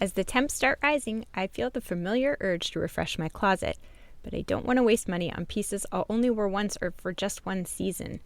As the temps start rising, I feel the familiar urge to refresh my closet, but I don't want to waste money on pieces I'll only wear once or for just one season.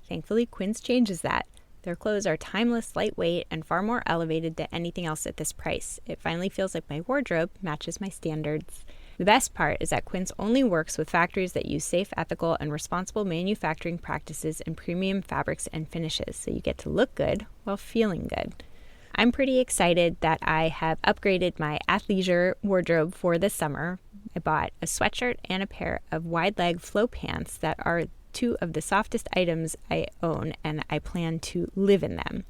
Thankfully, Quince changes that. Their clothes are timeless, lightweight, and far more elevated than anything else at this price. It finally feels like my wardrobe matches my standards. The best part is that Quince only works with factories that use safe, ethical, and responsible manufacturing practices and premium fabrics and finishes, so you get to look good while feeling good. I'm pretty excited that I have upgraded my athleisure wardrobe for this summer. I bought a sweatshirt and a pair of wide-leg flow pants that are two of the softest items I own, and I plan to live in them.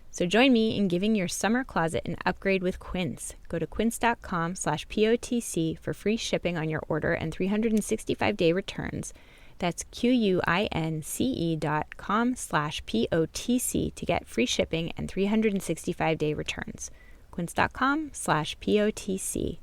So join me in giving your summer closet an upgrade with Quince. Go to quince.com/POTC for free shipping on your order and 365-day returns. That's QUINCE.com/POTC to get free shipping and 365-day returns. Quince.com/POTC.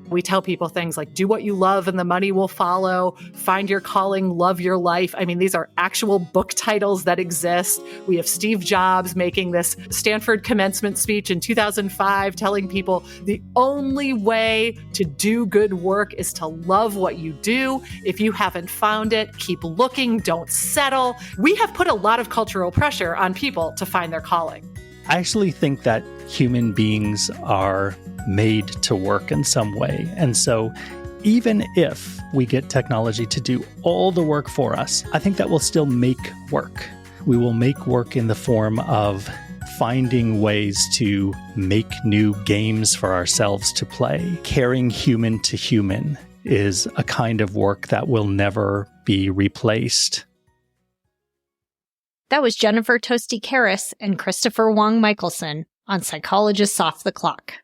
We tell people things like, do what you love and the money will follow, find your calling, love your life. I mean, these are actual book titles that exist. We have Steve Jobs making this Stanford commencement speech in 2005, telling people the only way to do good work is to love what you do. If you haven't found it, keep looking, don't settle. We have put a lot of cultural pressure on people to find their calling. I actually think that human beings are made to work in some way. And so even if we get technology to do all the work for us, I think that will still make work. We will make work in the form of finding ways to make new games for ourselves to play. Caring human to human is a kind of work that will never be replaced. That was Jennifer Tosti-Kharas and Christoper Wong Michaelson on Psychologists Off the Clock.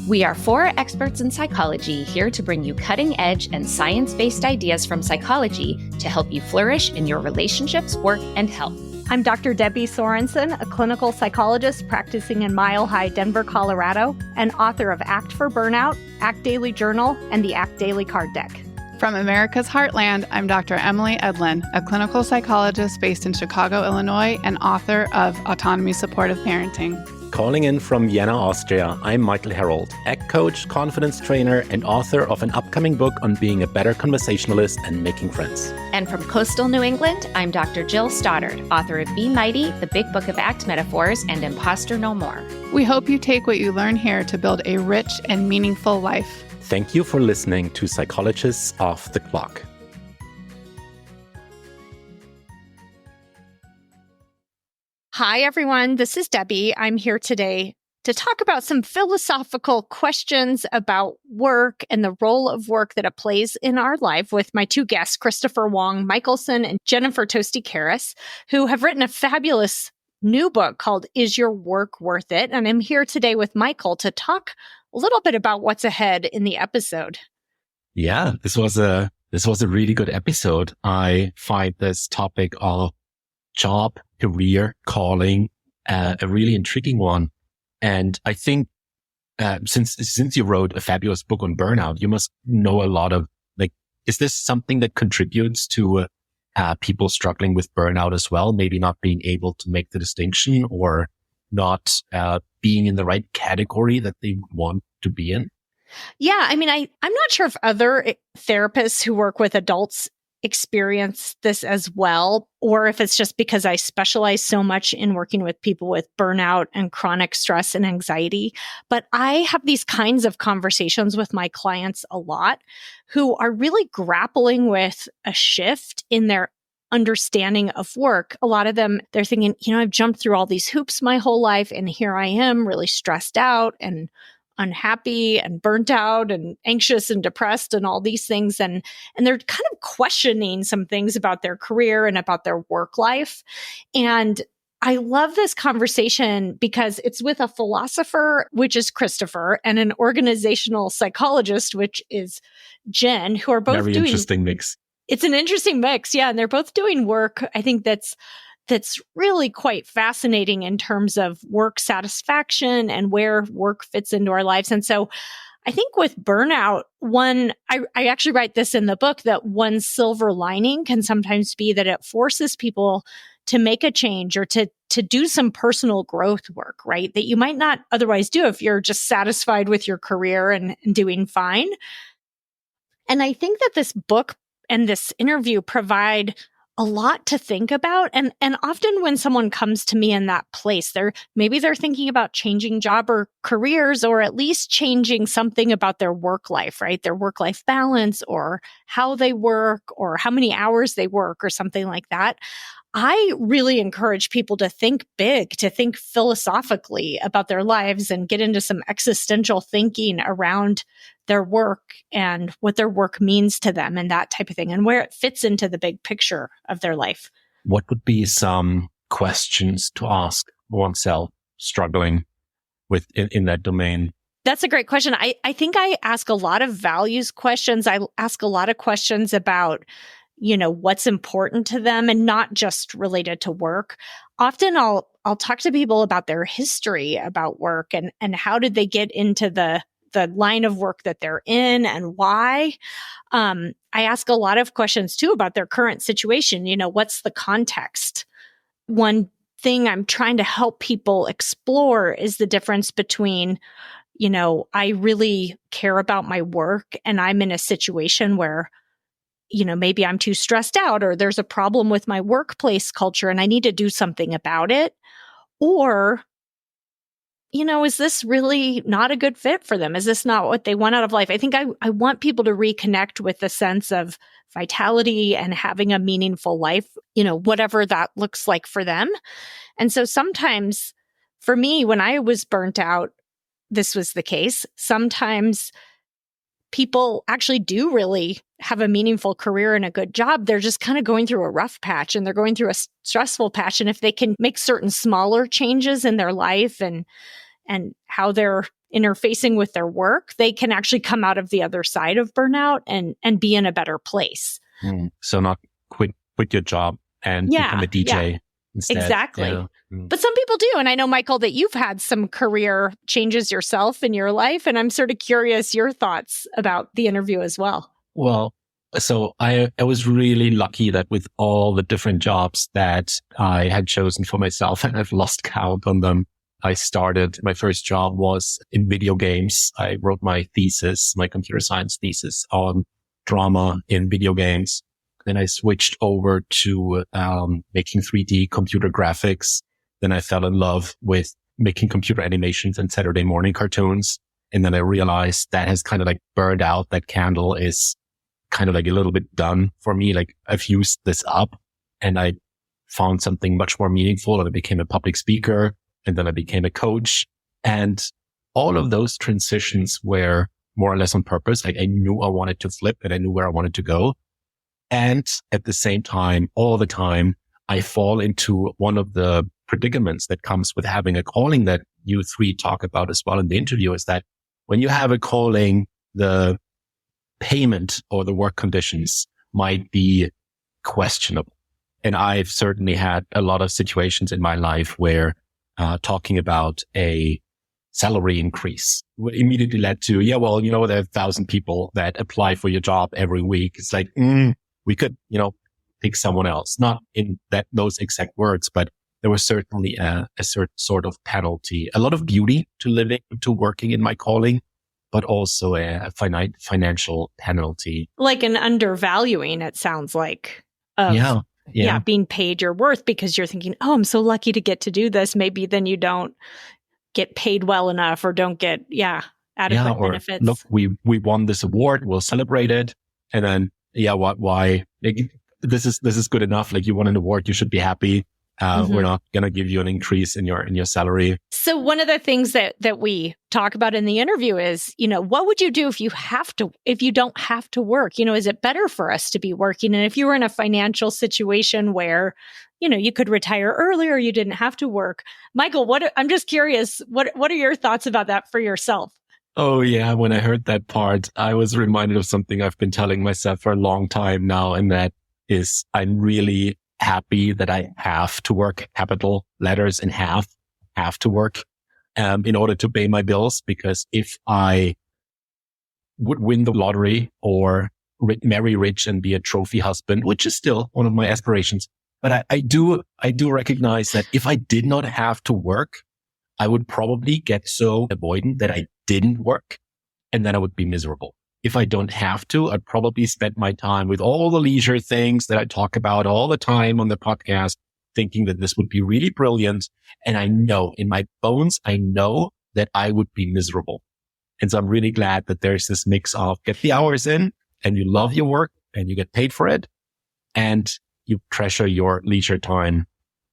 We are four experts in psychology here to bring you cutting-edge and science-based ideas from psychology to help you flourish in your relationships, work, and health. I'm Dr. Debbie Sorensen, a clinical psychologist practicing in Mile High, Denver, Colorado, and author of Act for Burnout, Act Daily Journal, and the Act Daily Card Deck. From America's Heartland, I'm Dr. Emily Edlin, a clinical psychologist based in Chicago, Illinois, and author of Autonomy Supportive Parenting. Calling in from Vienna, Austria, I'm Michael Herold, ACT coach, confidence trainer, and author of an upcoming book on being a better conversationalist and making friends. And from coastal New England, I'm Dr. Jill Stoddard, author of Be Mighty, the Big Book of ACT Metaphors, and Imposter No More. We hope you take what you learn here to build a rich and meaningful life. Thank you for listening to Psychologists Off the Clock. Hi, everyone. This is Debbie. I'm here today to talk about some philosophical questions about work and the role of work that it plays in our life with my two guests, Christoper Wong Michaelson and Jennifer Tosti-Kharas, who have written a fabulous new book called Is Your Work Worth It? And I'm here today with Michael to talk a little bit about what's ahead in the episode. Yeah, this was a really good episode. I find this topic of job, career, calling, a really intriguing one. And I think, since you wrote a fabulous book on burnout, you must know a lot of, is this something that contributes to, people struggling with burnout as well? Maybe not being able to make the distinction or not, being in the right category that they want to be in? Yeah. I mean, I'm not sure if other therapists who work with adults experience this as well, or if it's just because I specialize so much in working with people with burnout and chronic stress and anxiety. But I have these kinds of conversations with my clients a lot who are really grappling with a shift in their understanding of work. A lot of them, they're thinking, I've jumped through all these hoops my whole life, and here I am really stressed out and unhappy and burnt out and anxious and depressed and all these things. And they're kind of questioning some things about their career and about their work life. And I love this conversation because it's with a philosopher, which is Christoper, and an organizational psychologist, which is Jen, who are both Very interesting mix. It's an interesting mix. Yeah. And they're both doing work, I think that's really quite fascinating in terms of work satisfaction and where work fits into our lives. And so I think with burnout, I actually write this in the book, that one silver lining can sometimes be that it forces people to make a change or to do some personal growth work, right? That you might not otherwise do if you're just satisfied with your career and doing fine. And I think that this book and this interview provide a lot to think about. And often when someone comes to me in that place, maybe they're thinking about changing job or careers, or at least changing something about their work life, right? Their work-life balance, or how they work, or how many hours they work, or something like that. I really encourage people to think big, to think philosophically about their lives and get into some existential thinking around their work and what their work means to them and that type of thing, and where it fits into the big picture of their life. What would be some questions to ask oneself struggling with in that domain? That's a great question. I think I ask a lot of values questions. I ask a lot of questions about, what's important to them, and not just related to work. Often I'll talk to people about their history about work and how did they get into the line of work that they're in and why. I ask a lot of questions too about their current situation. What's the context? One thing I'm trying to help people explore is the difference between, I really care about my work and I'm in a situation where, maybe I'm too stressed out, or there's a problem with my workplace culture and I need to do something about it. Or, is this really not a good fit for them? Is this not what they want out of life? I think I want people to reconnect with the sense of vitality and having a meaningful life, whatever that looks like for them. And so sometimes for me, when I was burnt out, this was the case. Sometimes people actually do really have a meaningful career and a good job. They're just kind of going through a rough patch and they're going through a stressful patch. And if they can make certain smaller changes in their life and how they're interfacing with their work, they can actually come out of the other side of burnout and be in a better place. So not quit your job and become a DJ instead. Exactly. Yeah. But some people do. And I know, Michael, that you've had some career changes yourself in your life. And I'm sort of curious your thoughts about the interview as well. Well, so I was really lucky that with all the different jobs that I had chosen for myself, and I've lost count on them, my first job was in video games. I wrote my computer science thesis on drama in video games. Then I switched over to making 3D computer graphics. Then I fell in love with making computer animations and Saturday morning cartoons. And then I realized that has kind of like burned out. That candle is kind of like a little bit done for me. Like I've used this up and I found something much more meaningful, and I became a public speaker, and then I became a coach. And all of those transitions were more or less on purpose. Like I knew I wanted to flip and I knew where I wanted to go. And at the same time, all the time, I fall into one of the predicaments that comes with having a calling that you three talk about as well in the interview, is that when you have a calling, the payment or the work conditions might be questionable. And I've certainly had a lot of situations in my life where talking about a salary increase immediately led to, there are 1,000 people that apply for your job every week. It's like, we could, pick someone else. Not in those exact words, but there was certainly a certain sort of penalty, a lot of beauty to working in my calling, but also a financial penalty. Like an undervaluing, it sounds like. Being paid your worth, because you're thinking, oh, I'm so lucky to get to do this. Maybe then you don't get paid well enough or don't get, adequate benefits. Look, we won this award. We'll celebrate it. And then, why? Like, this is good enough. Like, you won an award. You should be happy. We're not going to give you an increase in your salary. So one of the things that we talk about in the interview is, what would you do if you don't have to work? Is it better for us to be working? And if you were in a financial situation where, you could retire earlier, you didn't have to work. Michael, I'm just curious, what are your thoughts about that for yourself? Oh yeah. When I heard that part, I was reminded of something I've been telling myself for a long time now. And that is, I'm really happy that I have to work, capital letters and have to work, in order to pay my bills. Because if I would win the lottery or marry rich and be a trophy husband, which is still one of my aspirations. But I do recognize that if I did not have to work, I would probably get so avoidant that I didn't work, and then I would be miserable. If I don't have to, I'd probably spend my time with all the leisure things that I talk about all the time on the podcast, thinking that this would be really brilliant. And I know in my bones, I know that I would be miserable. And so I'm really glad that there's this mix of get the hours in and you love your work and you get paid for it and you treasure your leisure time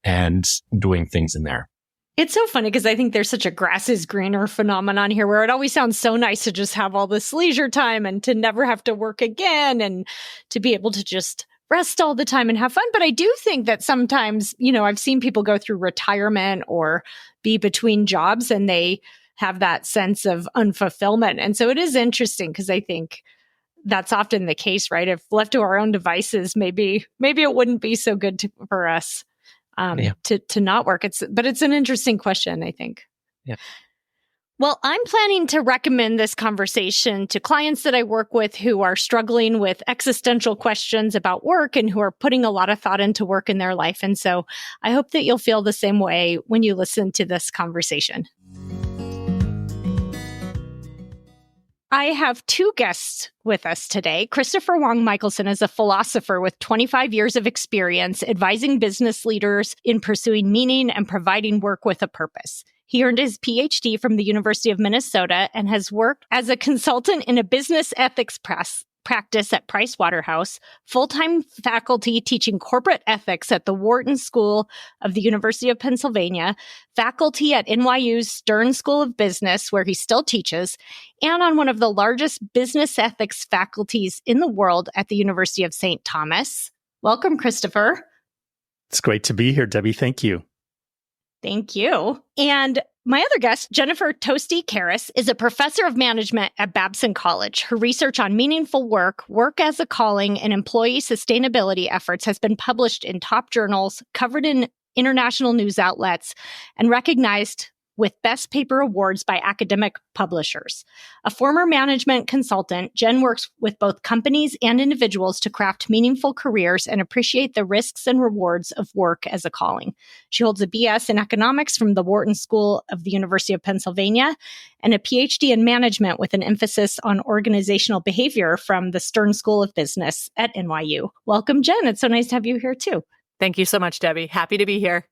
and doing things in there. It's so funny because I think there's such a grass is greener phenomenon here where it always sounds so nice to just have all this leisure time and to never have to work again and to be able to just rest all the time and have fun. But I do think that sometimes, I've seen people go through retirement or be between jobs and they have that sense of unfulfillment. And so it is interesting because I think that's often the case, right? If left to our own devices, maybe it wouldn't be so good for us. To not work. But it's an interesting question, I think. Yeah. Well, I'm planning to recommend this conversation to clients that I work with who are struggling with existential questions about work and who are putting a lot of thought into work in their life. And so I hope that you'll feel the same way when you listen to this conversation. I have two guests with us today. Christoper Wong Michaelson is a philosopher with 25 years of experience advising business leaders in pursuing meaning and providing work with a purpose. He earned his PhD from the University of Minnesota and has worked as a consultant in a business ethics practice at Pricewaterhouse, full-time faculty teaching corporate ethics at the Wharton School of the University of Pennsylvania, faculty at NYU's Stern School of Business, where he still teaches, and on one of the largest business ethics faculties in the world at the University of St. Thomas. Welcome, Christoper. It's great to be here, Debbie. Thank you. Thank you. And my other guest, Jennifer Tosti-Kharas, is a professor of management at Babson College. Her research on meaningful work, work as a calling, and employee sustainability efforts has been published in top journals, covered in international news outlets, and recognized with Best Paper awards by academic publishers. A former management consultant, Jen works with both companies and individuals to craft meaningful careers and appreciate the risks and rewards of work as a calling. She holds a BS in economics from the Wharton School of the University of Pennsylvania and a PhD in management with an emphasis on organizational behavior from the Stern School of Business at NYU. Welcome, Jen. It's so nice to have you here too. Thank you so much, Debbie. Happy to be here.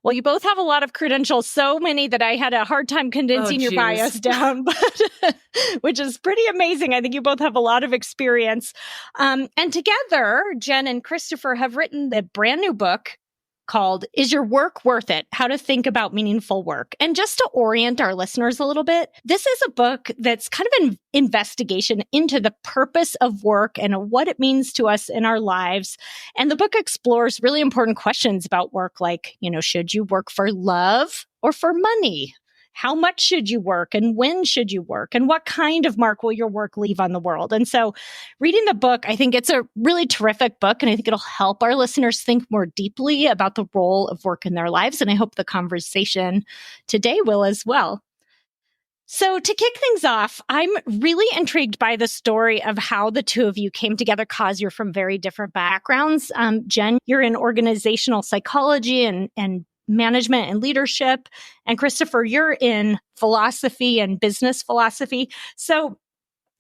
Well, you both have a lot of credentials, so many that I had a hard time condensing your bios down, but which is pretty amazing. I think you both have a lot of experience. And together, Jen and Christoper have written a brand new book called Is Your Work Worth It? How to Think About Meaningful Work. And just to orient our listeners a little bit, this is a book that's kind of an investigation into the purpose of work and what it means to us in our lives. And the book explores really important questions about work, like, should you work for love or for money? How much should you work and when should you work? And what kind of mark will your work leave on the world? And so reading the book, I think it's a really terrific book. And I think it'll help our listeners think more deeply about the role of work in their lives. And I hope the conversation today will as well. So to kick things off, I'm really intrigued by the story of how the two of you came together because you're from very different backgrounds. Jen, you're in organizational psychology and management and leadership. And Christoper, you're in philosophy and business philosophy. So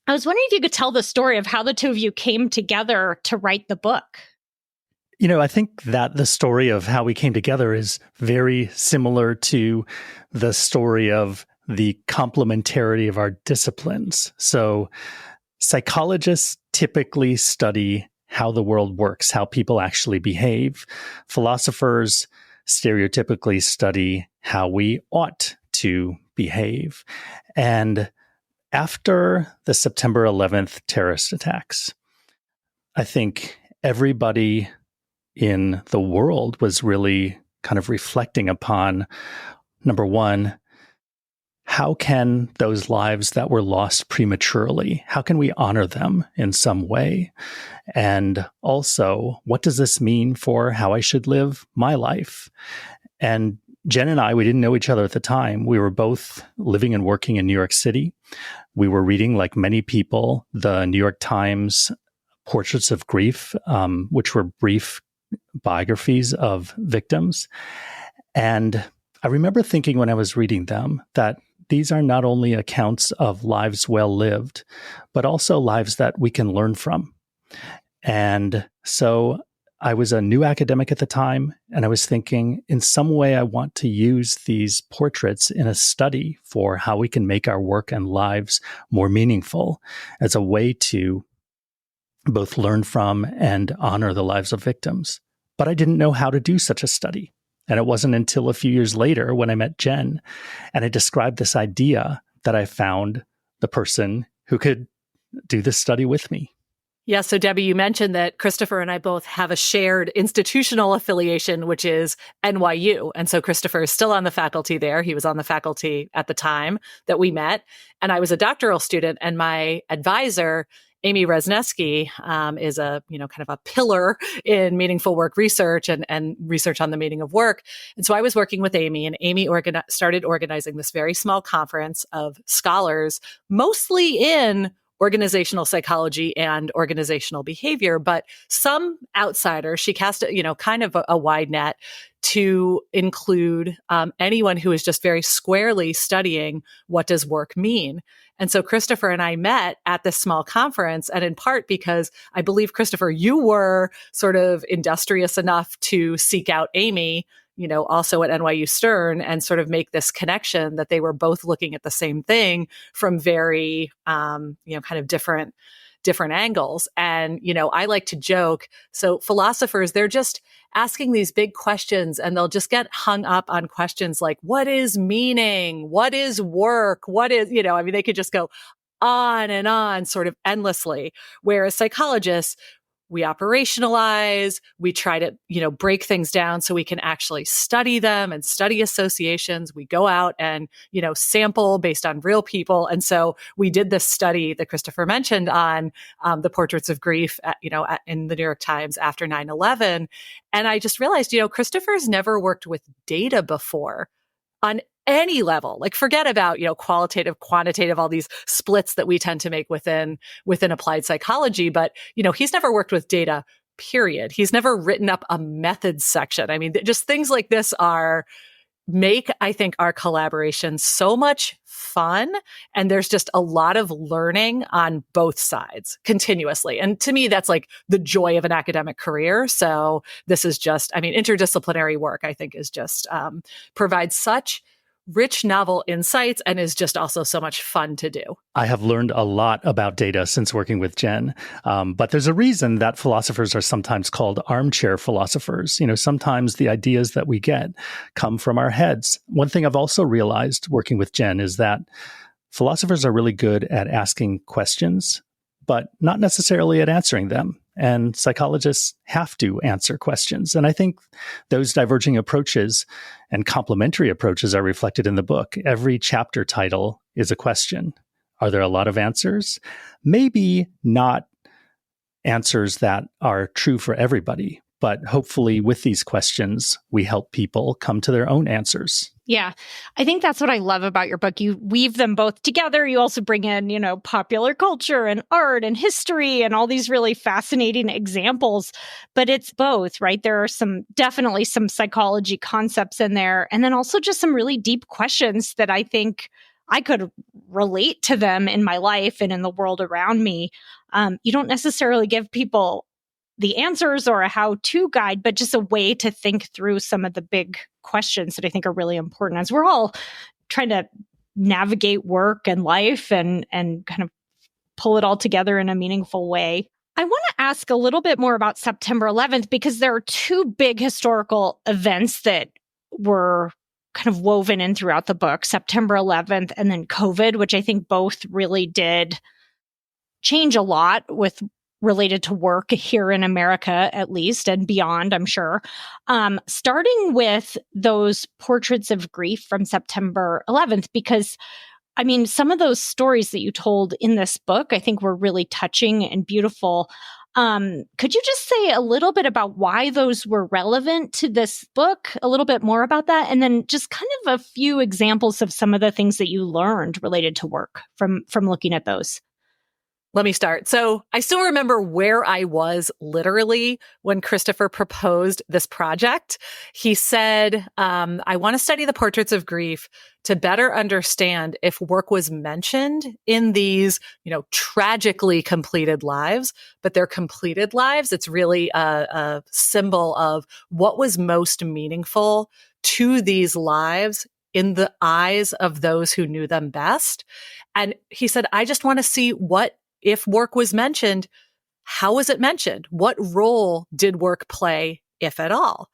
I was wondering if you could tell the story of how the two of you came together to write the book. I think that the story of how we came together is very similar to the story of the complementarity of our disciplines. So psychologists typically study how the world works, how people actually behave. Philosophers stereotypically study how we ought to behave. And after the September 11th terrorist attacks, I think everybody in the world was really kind of reflecting upon, number one, how can those lives that were lost prematurely, how can we honor them in some way? And also, what does this mean for how I should live my life? And Jen and I, we didn't know each other at the time. We were both living and working in New York City. We were reading, like many people, the New York Times Portraits of Grief, which were brief biographies of victims. And I remember thinking when I was reading them that these are not only accounts of lives well lived, but also lives that we can learn from. And so I was a new academic at the time, and I was thinking, in some way, I want to use these portraits in a study for how we can make our work and lives more meaningful as a way to both learn from and honor the lives of victims. But I didn't know how to do such a study. And it wasn't until a few years later when I met Jen and I described this idea that I found the person who could do this study with me. Yeah. So Debbie, you mentioned that Christoper and I both have a shared institutional affiliation, which is NYU. And so Christoper is still on the faculty there. He was on the faculty at the time that we met. And I was a doctoral student, and my advisor, Amy Resnesky, is a, kind of a pillar in meaningful work research and research on the meaning of work. And so I was working with Amy, and Amy started organizing this very small conference of scholars, mostly in organizational psychology and organizational behavior, but some outsiders. She cast, kind of a wide net to include anyone who is just very squarely studying what does work mean. And so Christoper and I met at this small conference, and in part because I believe, Christoper, you were sort of industrious enough to seek out Amy, also at NYU Stern, and sort of make this connection that they were both looking at the same thing from very, kind of different angles. And, I like to joke. So philosophers, they're just asking these big questions, and they'll just get hung up on questions like, what is meaning? What is work? What is, they could just go on and on sort of endlessly. Whereas psychologists, we operationalize, we try to, break things down so we can actually study them and study associations. We go out and, sample based on real people. And so we did this study that Christoper mentioned on the portraits of grief, in the New York Times after 9/11. And I just realized, Christoper's never worked with data before on any level. Like, forget about, qualitative, quantitative, all these splits that we tend to make within applied psychology. But, he's never worked with data, period. He's never written up a methods section. I mean, just things like this make, I think, our collaboration so much fun. And there's just a lot of learning on both sides continuously. And to me, that's like the joy of an academic career. So this is just, interdisciplinary work, I think, is just, provides such rich novel insights and is just also so much fun to do. I have learned a lot about data since working with Jen, but there's a reason that philosophers are sometimes called armchair philosophers. Sometimes the ideas that we get come from our heads. One thing I've also realized working with Jen is that philosophers are really good at asking questions, but not necessarily at answering them. And psychologists have to answer questions. And I think those diverging approaches and complementary approaches are reflected in the book. Every chapter title is a question. Are there a lot of answers? Maybe not answers that are true for everybody, but hopefully with these questions, we help people come to their own answers. Yeah, I think that's what I love about your book. You weave them both together. You also bring in, popular culture and art and history and all these really fascinating examples. But it's both, right? There are definitely some psychology concepts in there. And then also just some really deep questions that I think I could relate to them in my life and in the world around me. You don't necessarily give people the answers or a how-to guide, but just a way to think through some of the big questions that I think are really important as we're all trying to navigate work and life and kind of pull it all together in a meaningful way. I want to ask a little bit more about September 11th, because there are two big historical events that were kind of woven in throughout the book, September 11th and then COVID, which I think both really did change a lot related to work here in America, at least, and beyond, I'm sure. Starting with those portraits of grief from September 11th, because, some of those stories that you told in this book, I think were really touching and beautiful. Could you just say a little bit about why those were relevant to this book, a little bit more about that, and then just kind of a few examples of some of the things that you learned related to work from looking at those? Let me start. So I still remember where I was literally when Christopher proposed this project. He said, I want to study the portraits of grief to better understand if work was mentioned in these, tragically completed lives, but they're completed lives. It's really a symbol of what was most meaningful to these lives in the eyes of those who knew them best. And he said, I just want to see if work was mentioned, how was it mentioned? What role did work play, if at all?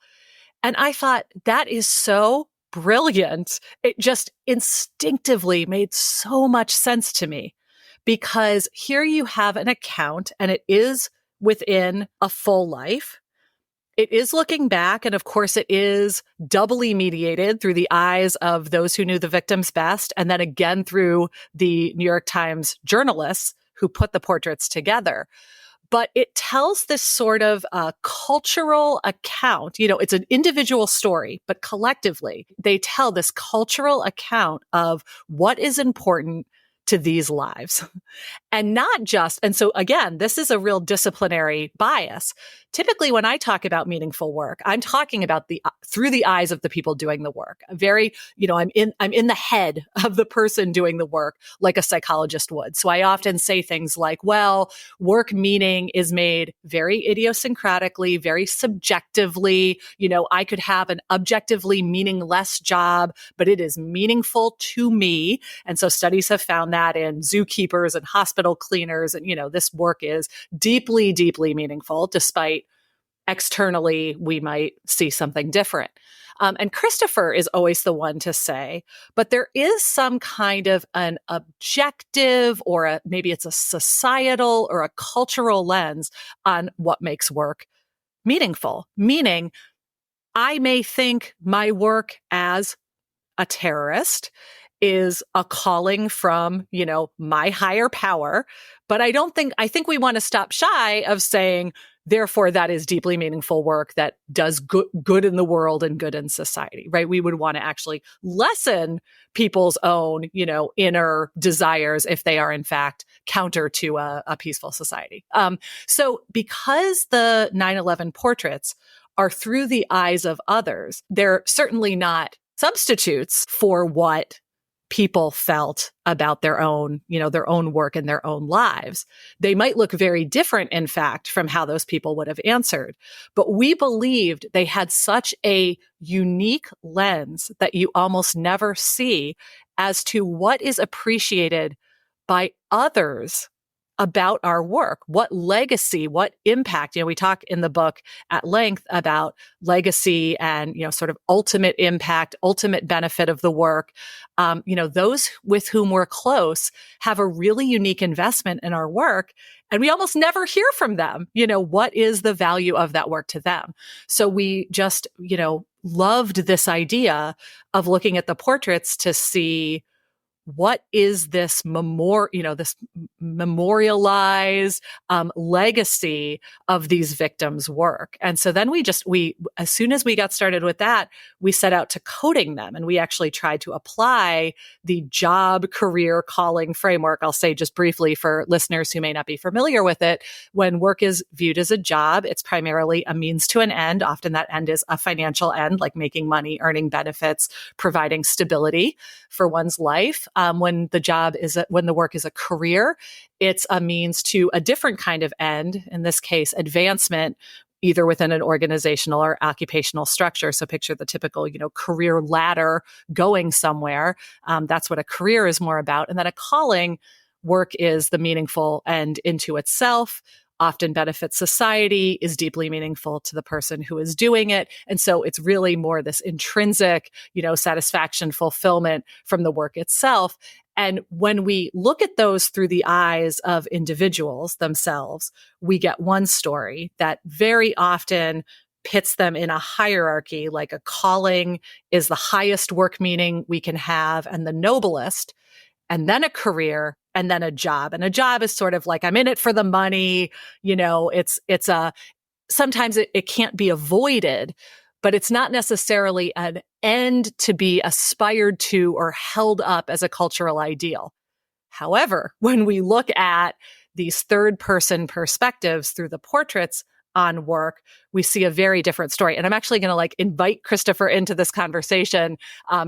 And I thought that is so brilliant. It just instinctively made so much sense to me, because here you have an account and it is within a full life. It is looking back, and of course it is doubly mediated through the eyes of those who knew the victims best, and then again through the New York Times journalists who put the portraits together. But it tells this sort of cultural account. It's an individual story, but collectively, they tell this cultural account of what is important to these lives. And not just, and so again, this is a real disciplinary bias. Typically, when I talk about meaningful work, I'm talking about through the eyes of the people doing the work. I'm in the head of the person doing the work, like a psychologist would. So I often say things like, well, work meaning is made very idiosyncratically, very subjectively. I could have an objectively meaningless job, but it is meaningful to me. And so studies have found that in zookeepers and hospital cleaners. And, this work is deeply, deeply meaningful, despite externally we might see something different. And Christopher is always the one to say, but there is some kind of an objective or maybe it's a societal or a cultural lens on what makes work meaningful. Meaning, I may think my work as a terrorist is a calling from, my higher power. But I think we want to stop shy of saying, therefore, that is deeply meaningful work that does good in the world and good in society, right? We would want to actually lessen people's own, inner desires if they are in fact counter to a peaceful society. So because the 9/11 portraits are through the eyes of others, they're certainly not substitutes for what people felt about their own work and their own lives. They might look very different, in fact, from how those people would have answered. But we believed they had such a unique lens that you almost never see as to what is appreciated by others about our work, what legacy, what impact. We talk in the book at length about legacy and, sort of ultimate impact, ultimate benefit of the work. Those with whom we're close have a really unique investment in our work. And we almost never hear from them, what is the value of that work to them? So we just, loved this idea of looking at the portraits to see what is this this memorialized legacy of these victims' work. And so then as soon as we got started with that, we set out to coding them. And we actually tried to apply the job career calling framework. I'll say just briefly for listeners who may not be familiar with it. When work is viewed as a job, it's primarily a means to an end. Often that end is a financial end, like making money, earning benefits, providing stability for one's life. When the work is a career, it's a means to a different kind of end, in this case, advancement, either within an organizational or occupational structure. So picture the typical, career ladder going somewhere. That's what a career is more about. And then a calling work is the meaningful end into itself, often benefits society, is deeply meaningful to the person who is doing it. And so it's really more this intrinsic, satisfaction, fulfillment from the work itself. And when we look at those through the eyes of individuals themselves, we get one story that very often pits them in a hierarchy, like a calling is the highest work meaning we can have and the noblest. and then a career, and then a job. And a job is sort of like, I'm in it for the money. Sometimes it can't be avoided, but it's not necessarily an end to be aspired to or held up as a cultural ideal. However, when we look at these third-person perspectives through the portraits on work, we see a very different story. And I'm actually going to invite Christoper into this conversation.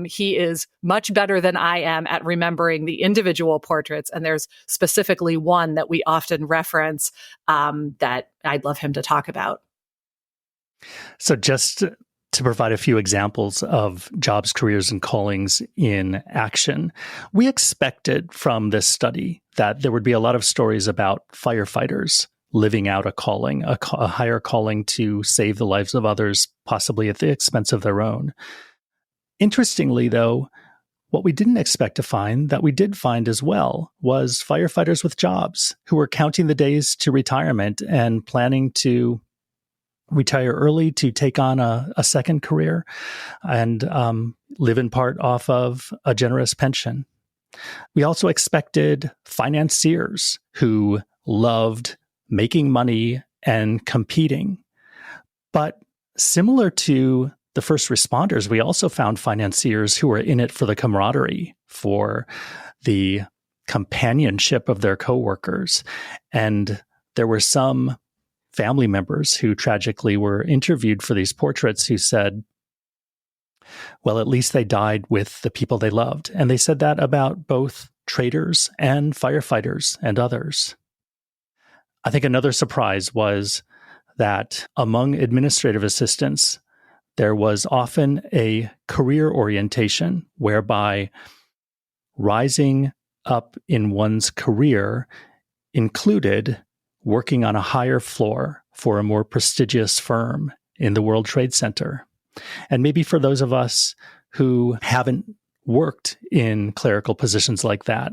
He is much better than I am at remembering the individual portraits. And there's specifically one that we often reference that I'd love him to talk about. So just to provide a few examples of jobs, careers, and callings in action, we expected from this study that there would be a lot of stories about firefighters living out a calling, a higher calling to save the lives of others, possibly at the expense of their own. Interestingly, though, what we didn't expect to find, that we did find as well, was firefighters with jobs who were counting the days to retirement and planning to retire early to take on a second career and live in part off of a generous pension. We also expected financiers who loved making money and competing. But similar to the first responders, we also found financiers who were in it for the camaraderie, for the companionship of their coworkers. And there were some family members who tragically were interviewed for these portraits who said, well, at least they died with the people they loved. And they said that about both traders and firefighters and others. I think another surprise was that among administrative assistants, there was often a career orientation whereby rising up in one's career included working on a higher floor for a more prestigious firm in the World Trade Center. And maybe for those of us who haven't worked in clerical positions like that,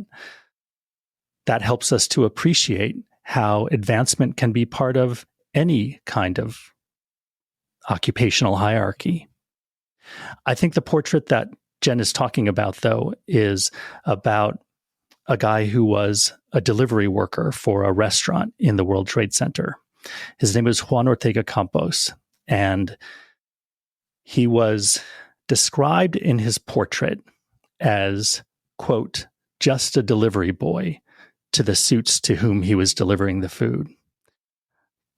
that helps us to appreciate how advancement can be part of any kind of occupational hierarchy. I think the portrait that Jen is talking about, though, is about a guy who was a delivery worker for a restaurant in the World Trade Center. His name was Juan Ortega Campos, and he was described in his portrait as, quote, just a delivery boy to the suits to whom he was delivering the food.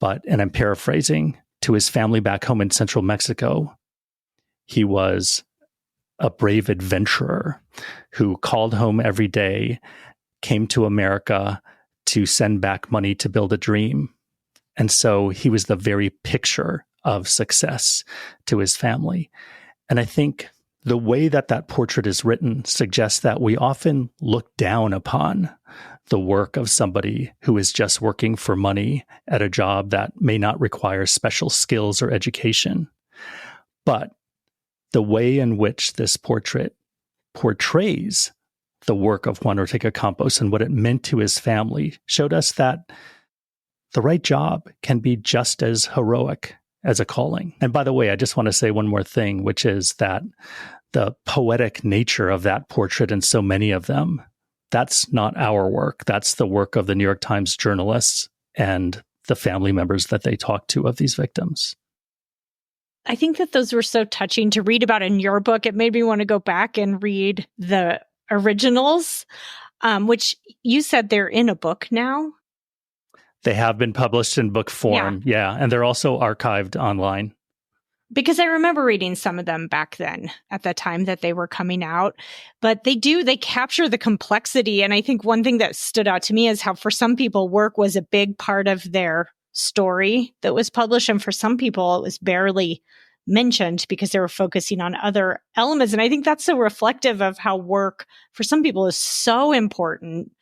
But, and I'm paraphrasing, to his family back home in central Mexico, he was a brave adventurer who called home every day, came to America to send back money to build a dream. And so he was the very picture of success to his family. And I think the way that that portrait is written suggests that we often look down upon the work of somebody who is just working for money at a job that may not require special skills or education. But the way in which this portrait portrays the work of Juan Ortega Campos and what it meant to his family showed us that the right job can be just as heroic as a calling. And by the way, I just want to say one more thing, which is that the poetic nature of that portrait and so many of them, that's not our work. That's the work of the New York Times journalists and the family members that they talked to of these victims. I think that those were so touching to read about in your book. It made me want to go back and read the originals, which you said they're in a book now. They have been published in book form. Yeah. And they're also archived online. Because I remember reading some of them back then at the time that they were coming out. But they capture the complexity. And I think one thing that stood out to me is how for some people, work was a big part of their story that was published. And for some people, it was barely mentioned because they were focusing on other elements. And I think that's so reflective of how work for some people is so important.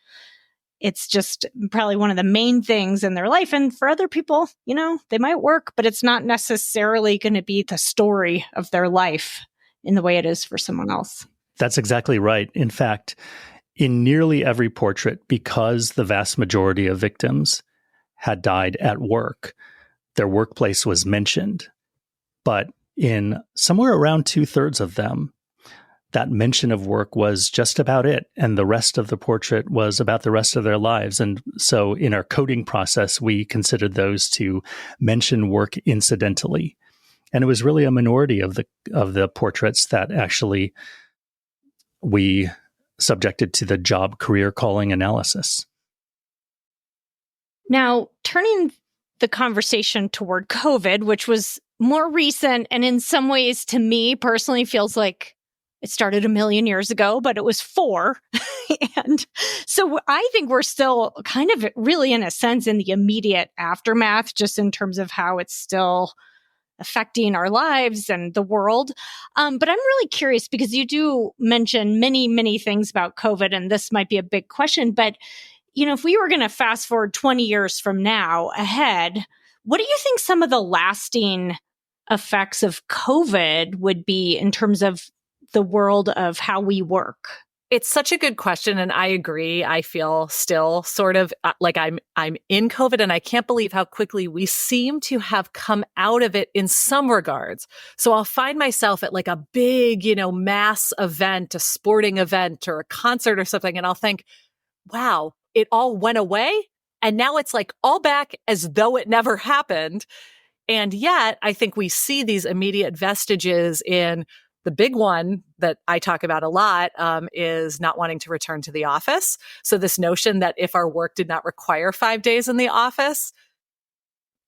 It's just probably one of the main things in their life. And for other people, they might work, but it's not necessarily going to be the story of their life in the way it is for someone else. That's exactly right. In fact, in nearly every portrait, because the vast majority of victims had died at work, their workplace was mentioned. But in somewhere around 2/3 of them, that mention of work was just about it. And the rest of the portrait was about the rest of their lives. And so in our coding process, we considered those to mention work incidentally. And it was really a minority of the portraits that actually we subjected to the job career calling analysis. Now, turning the conversation toward COVID, which was more recent and in some ways to me personally feels like it started a million years ago, but it was 4. And so I think we're still kind of really, in a sense, in the immediate aftermath, just in terms of how it's still affecting our lives and the world. But I'm really curious because you do mention many, many things about COVID, and this might be a big question. But, if we were going to fast forward 20 years from now ahead, what do you think some of the lasting effects of COVID would be in terms of the world of how we work? It's such a good question. And I agree. I feel still sort of like I'm in COVID, and I can't believe how quickly we seem to have come out of it in some regards. So I'll find myself at like a big, mass event, a sporting event or a concert or something. And I'll think, wow, it all went away. And now it's like all back as though it never happened. And yet I think we see these immediate vestiges in the big one that I talk about a lot is not wanting to return to the office. So this notion that if our work did not require 5 days in the office,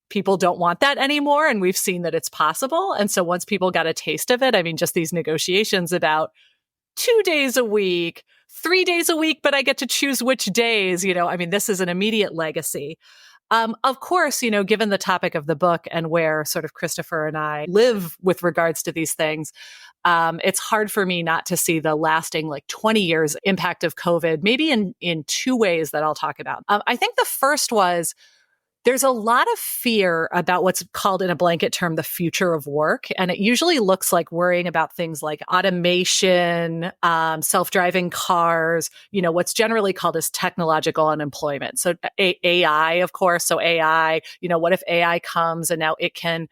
people don't want that anymore. And we've seen that it's possible. And so once people got a taste of it, I mean, just these negotiations about 2 days a week, 3 days a week, but I get to choose which days, this is an immediate legacy. Of course, given the topic of the book and where sort of Christoper and I live with regards to these things, it's hard for me not to see the lasting 20 years impact of COVID, maybe in 2 ways that I'll talk about. I think the first was there's a lot of fear about what's called in a blanket term, the future of work. And it usually looks like worrying about things like automation, self-driving cars, what's generally called as technological unemployment. So AI, of course. So AI, what if AI comes and now it can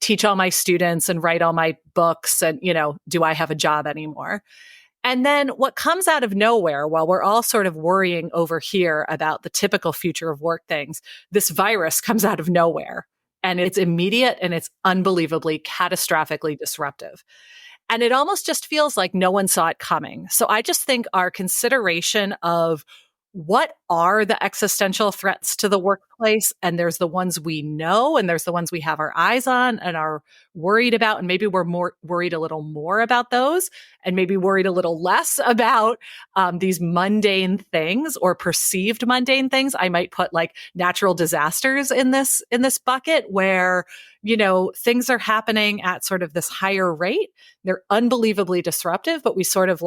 teach all my students and write all my books and, do I have a job anymore? And then what comes out of nowhere, while we're all sort of worrying over here about the typical future of work things, this virus comes out of nowhere and it's immediate and it's unbelievably catastrophically disruptive. And it almost just feels like no one saw it coming. So I just think our consideration of what are the existential threats to the workplace? And there's the ones we know, and there's the ones we have our eyes on and are worried about. And maybe we're more worried a little more about those, and maybe worried a little less about these mundane things or perceived mundane things. I might put like natural disasters in this bucket where, things are happening at sort of this higher rate. They're unbelievably disruptive, but we sort of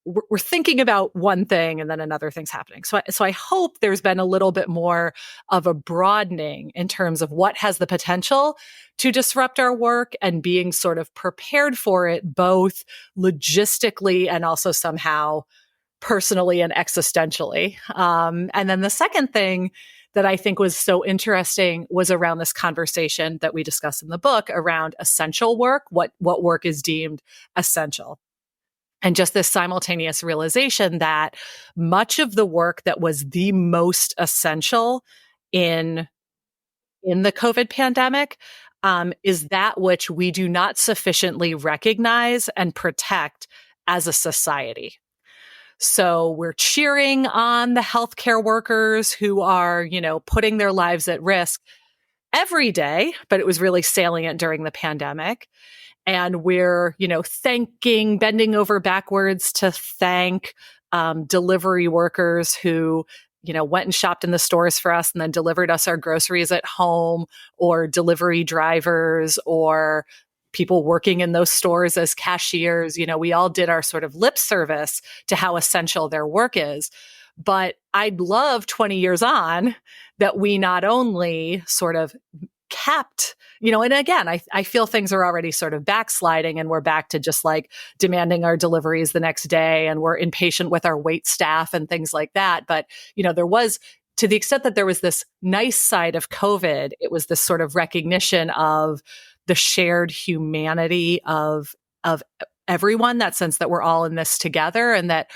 we're thinking about one thing and then another thing's happening. So I hope there's been a little bit more of a broadening in terms of what has the potential to disrupt our work and being sort of prepared for it, both logistically and also somehow personally and existentially. And then the second thing that I think was so interesting was around this conversation that we discussed in the book around essential work, what work is deemed essential. And just this simultaneous realization that much of the work that was the most essential in the COVID pandemic is that which we do not sufficiently recognize and protect as a society. So we're cheering on the healthcare workers who are, putting their lives at risk every day, but it was really salient during the pandemic. And we're, bending over backwards to thank delivery workers who, went and shopped in the stores for us and then delivered us our groceries at home, or delivery drivers, or people working in those stores as cashiers. We all did our sort of lip service to how essential their work is. But I'd love 20 years on that we not only sort of kept, and again, I feel things are already sort of backsliding and we're back to just like demanding our deliveries the next day and we're impatient with our wait staff and things like that. But, there was, to the extent that there was this nice side of COVID, it was this sort of recognition of the shared humanity of everyone, that sense that we're all in this together, and that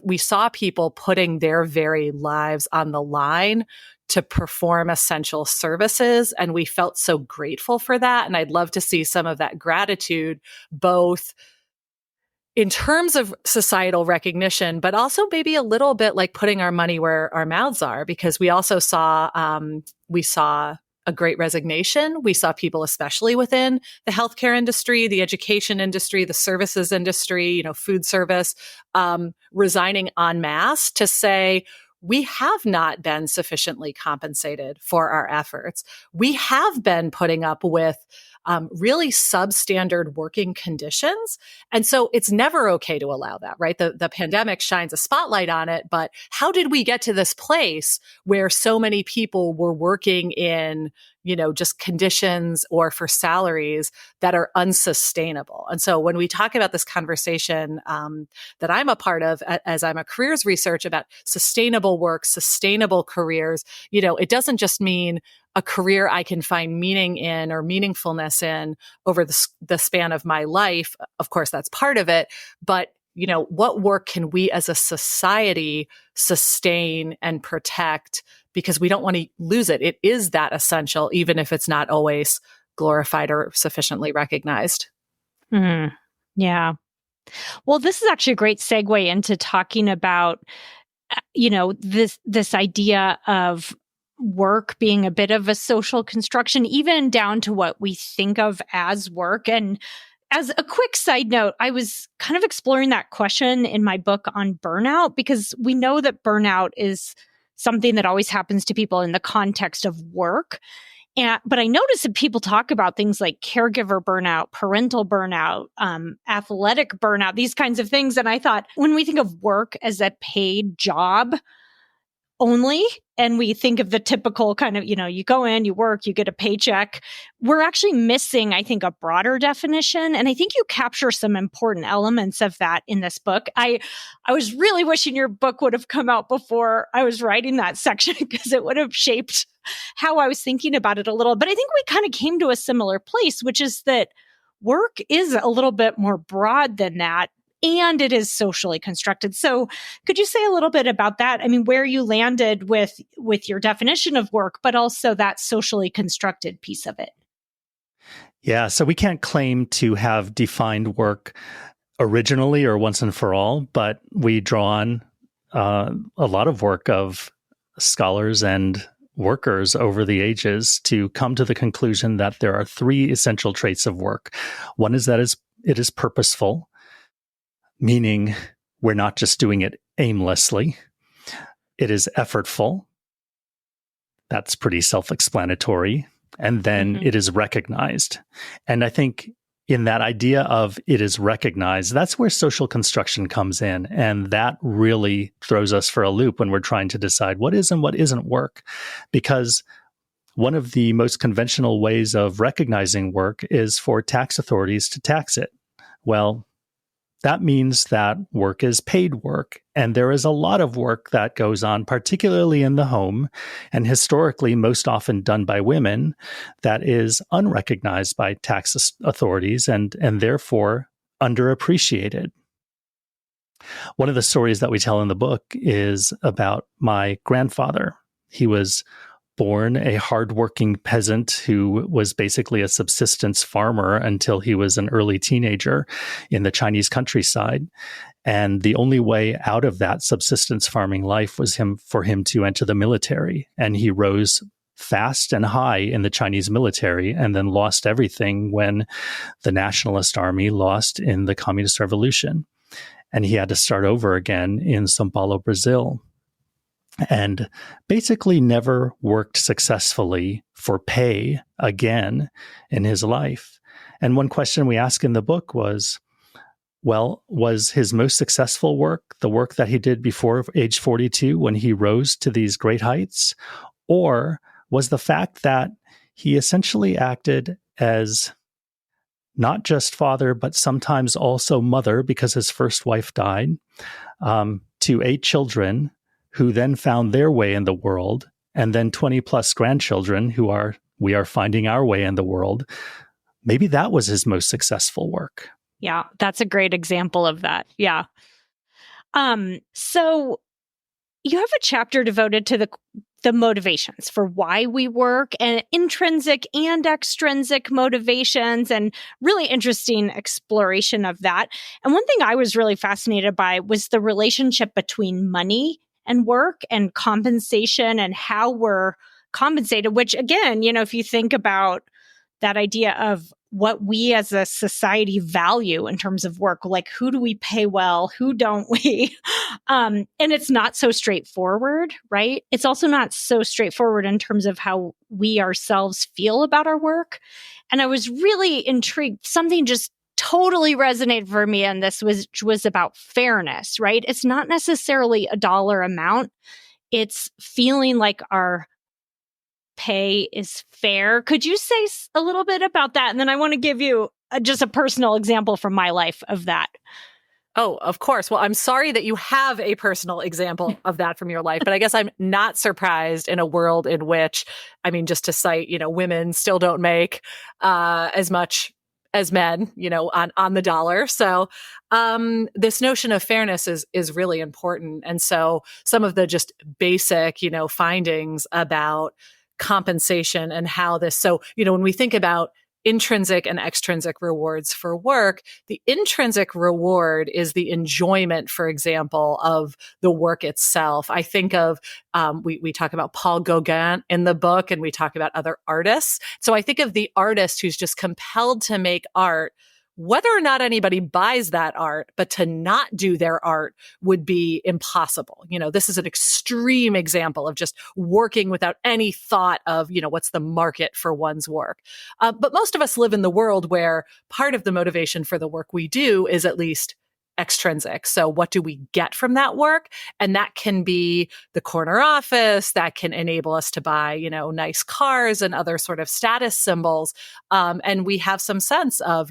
we saw people putting their very lives on the line to perform essential services. And we felt so grateful for that. And I'd love to see some of that gratitude, both in terms of societal recognition, but also maybe a little bit like putting our money where our mouths are, because we also saw a great resignation. We saw people, especially within the healthcare industry, the education industry, the services industry, food service, resigning en masse to say, we have not been sufficiently compensated for our efforts. We have been putting up with really substandard working conditions. And so it's never okay to allow that, right? The pandemic shines a spotlight on it, but how did we get to this place where so many people were working in, just conditions or for salaries that are unsustainable? And so when we talk about this conversation that I'm a part of, as I'm a careers research about sustainable work, sustainable careers, it doesn't just mean a career I can find meaning in or meaningfulness in over the span of my life. Of course, that's part of it. But, what work can we as a society sustain and protect, because we don't want to lose it. It is that essential, even if it's not always glorified or sufficiently recognized. Mm-hmm. Yeah. Well, this is actually a great segue into talking about, this idea of work being a bit of a social construction, even down to what we think of as work. And as a quick side note, I was kind of exploring that question in my book on burnout, because we know that burnout is something that always happens to people in the context of work. But I noticed that people talk about things like caregiver burnout, parental burnout, athletic burnout, these kinds of things. And I thought, when we think of work as a paid job only, and we think of the typical kind of, you go in, you work, you get a paycheck, we're actually missing, I think, a broader definition. And I think you capture some important elements of that in this book. I was really wishing your book would have come out before I was writing that section, because it would have shaped how I was thinking about it a little. But I think we kind of came to a similar place, which is that work is a little bit more broad than that. And it is socially constructed. So could you say a little bit about that? I mean, where you landed with your definition of work, but also that socially constructed piece of it? Yeah, so we can't claim to have defined work originally or once and for all, but we draw on a lot of work of scholars and workers over the ages to come to the conclusion that there are three essential traits of work. One is that it is purposeful, meaning we're not just doing it aimlessly. It is effortful. That's pretty self-explanatory. And then it is recognized. And I think in that idea of it is recognized, that's where social construction comes in. And that really throws us for a loop when we're trying to decide what is and what isn't work. Because one of the most conventional ways of recognizing work is for tax authorities to tax it. Well, that means that work is paid work. And there is a lot of work that goes on, particularly in the home, and historically most often done by women, that is unrecognized by tax authorities and therefore underappreciated. One of the stories that we tell in the book is about my grandfather. He was born a hardworking peasant who was basically a subsistence farmer until he was an early teenager in the Chinese countryside. And the only way out of that subsistence farming life was for him to enter the military. And he rose fast and high in the Chinese military and then lost everything when the nationalist army lost in the Communist Revolution. And he had to start over again in São Paulo, Brazil. And basically never worked successfully for pay again in his life. And one question we ask in the book was, well, was his most successful work the work that he did before age 42 when he rose to these great heights? Or was the fact that he essentially acted as not just father, but sometimes also mother, because his first wife died, to 8 children who then found their way in the world, and then 20 plus grandchildren we are finding our way in the world. Maybe that was his most successful work. Yeah, that's a great example of that. Yeah. So you have a chapter devoted to the motivations for why we work, and intrinsic and extrinsic motivations, and really interesting exploration of that. And one thing I was really fascinated by was the relationship between money and work and compensation and how we're compensated, which again, if you think about that idea of what we as a society value in terms of work, like who do we pay well, who don't we? And it's not so straightforward, right? It's also not so straightforward in terms of how we ourselves feel about our work. And I was really intrigued. Something just totally resonated for me, and this was about fairness, right? It's not necessarily a dollar amount. It's feeling like our pay is fair. Could you say a little bit about that? And then I want to give you just a personal example from my life of that. Oh, of course. Well, I'm sorry that you have a personal example of that from your life, but I guess I'm not surprised in a world in which, just to cite, women still don't make as much as men, on the dollar. So this notion of fairness is really important. And so some of the just basic, findings about compensation and how this, so, when we think about intrinsic and extrinsic rewards for work, the intrinsic reward is the enjoyment, for example, of the work itself. I think of, we talk about Paul Gauguin in the book, and we talk about other artists. So I think of the artist who's just compelled to make art, whether or not anybody buys that art, but to not do their art would be impossible. This is an extreme example of just working without any thought of, what's the market for one's work. But most of us live in the world where part of the motivation for the work we do is at least extrinsic. So what do we get from that work? And that can be the corner office, that can enable us to buy, nice cars and other sort of status symbols. And we have some sense of,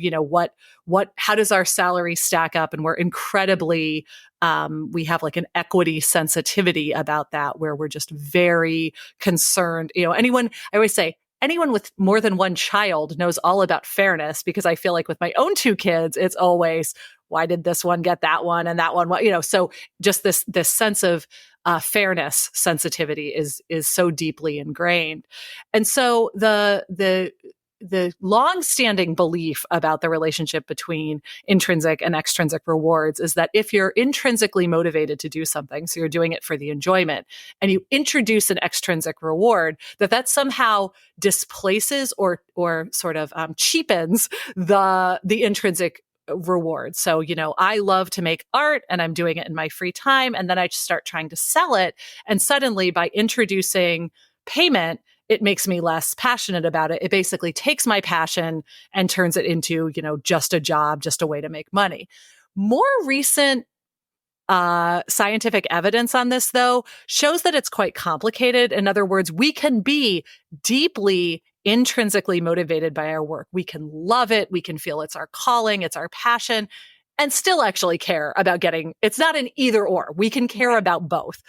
how does our salary stack up? And we're incredibly, we have like an equity sensitivity about that, where we're just very concerned. I always say, anyone with more than one child knows all about fairness, because I feel like with my own 2 kids, it's always, why did this one get that one and that one? So just this sense of fairness sensitivity is so deeply ingrained. And so the long-standing belief about the relationship between intrinsic and extrinsic rewards is that if you're intrinsically motivated to do something, so you're doing it for the enjoyment, and you introduce an extrinsic reward, that somehow displaces or sort of cheapens the intrinsic reward. So, I love to make art and I'm doing it in my free time, and then I just start trying to sell it. And suddenly, by introducing payment, it makes me less passionate about it. It basically takes my passion and turns it into, just a job, just a way to make money. More recent scientific evidence on this, though, shows that it's quite complicated. In other words, we can be deeply intrinsically motivated by our work. We can love it. We can feel it's our calling, it's our passion, and still actually care about it's not an either or. We can care about both.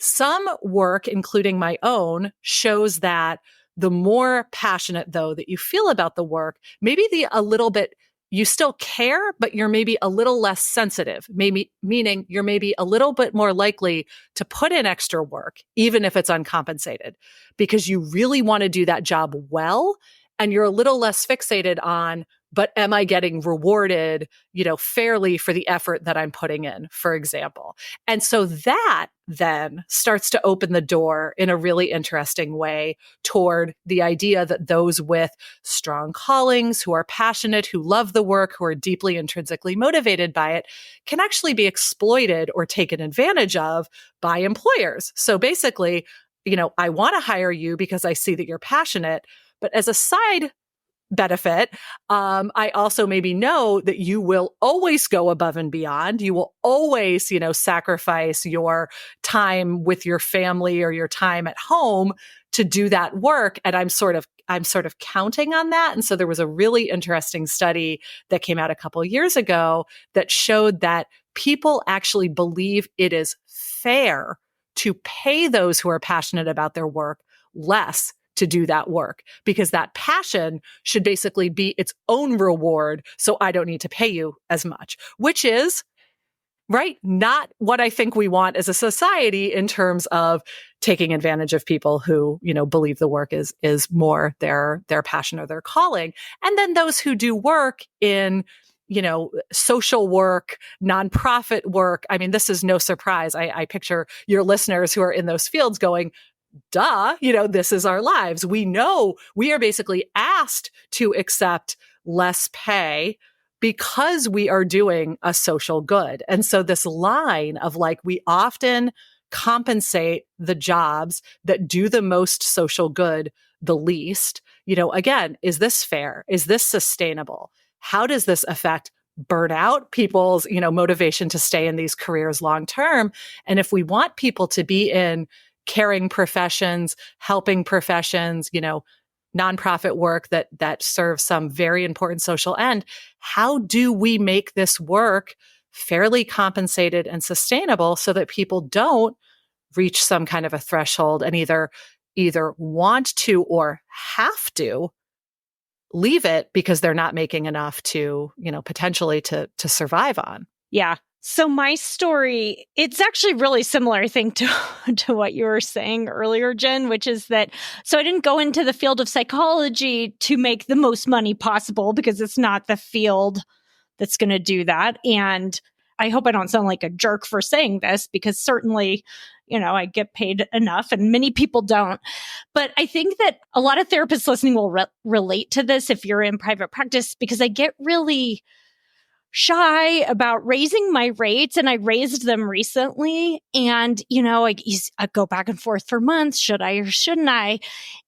Some work, including my own, shows that the more passionate, though, that you feel about the work, maybe a little bit, you still care, but you're maybe a little less sensitive, meaning you're maybe a little bit more likely to put in extra work, even if it's uncompensated, because you really want to do that job well. And you're a little less fixated on, but am I getting rewarded, fairly for the effort that I'm putting in, for example. And so that then starts to open the door in a really interesting way toward the idea that those with strong callings, who are passionate, who love the work, who are deeply intrinsically motivated by it, can actually be exploited or taken advantage of by employers. So basically, I want to hire you because I see that you're passionate, but as a side benefit, I also maybe know that you will always go above and beyond. You will always, sacrifice your time with your family or your time at home to do that work. And I'm sort of counting on that. And so there was a really interesting study that came out a couple of years ago that showed that people actually believe it is fair to pay those who are passionate about their work less to do that work, because that passion should basically be its own reward. So I don't need to pay you as much, which is right, not what I think we want as a society in terms of taking advantage of people who, believe the work is more their passion or their calling. And then those who do work in, social work, nonprofit work. I mean, this is no surprise. I picture your listeners who are in those fields going, duh, this is our lives. We know we are basically asked to accept less pay because we are doing a social good. And so this line of we often compensate the jobs that do the most social good the least, again, is this fair? Is this sustainable? How does this affect burnout, people's, motivation to stay in these careers long term? And if we want people to be in caring professions, helping professions, nonprofit work that serves some very important social end, how do we make this work fairly compensated and sustainable so that people don't reach some kind of a threshold and either want to or have to leave it because they're not making enough to, potentially to survive on? Yeah. So my story, it's actually really similar, I think, to what you were saying earlier, Jen, which is that, so I didn't go into the field of psychology to make the most money possible, because it's not the field that's going to do that. And I hope I don't sound like a jerk for saying this, because certainly, I get paid enough and many people don't. But I think that a lot of therapists listening will relate to this if you're in private practice, because I get really shy about raising my rates, and I raised them recently. And, I go back and forth for months. Should I or shouldn't I?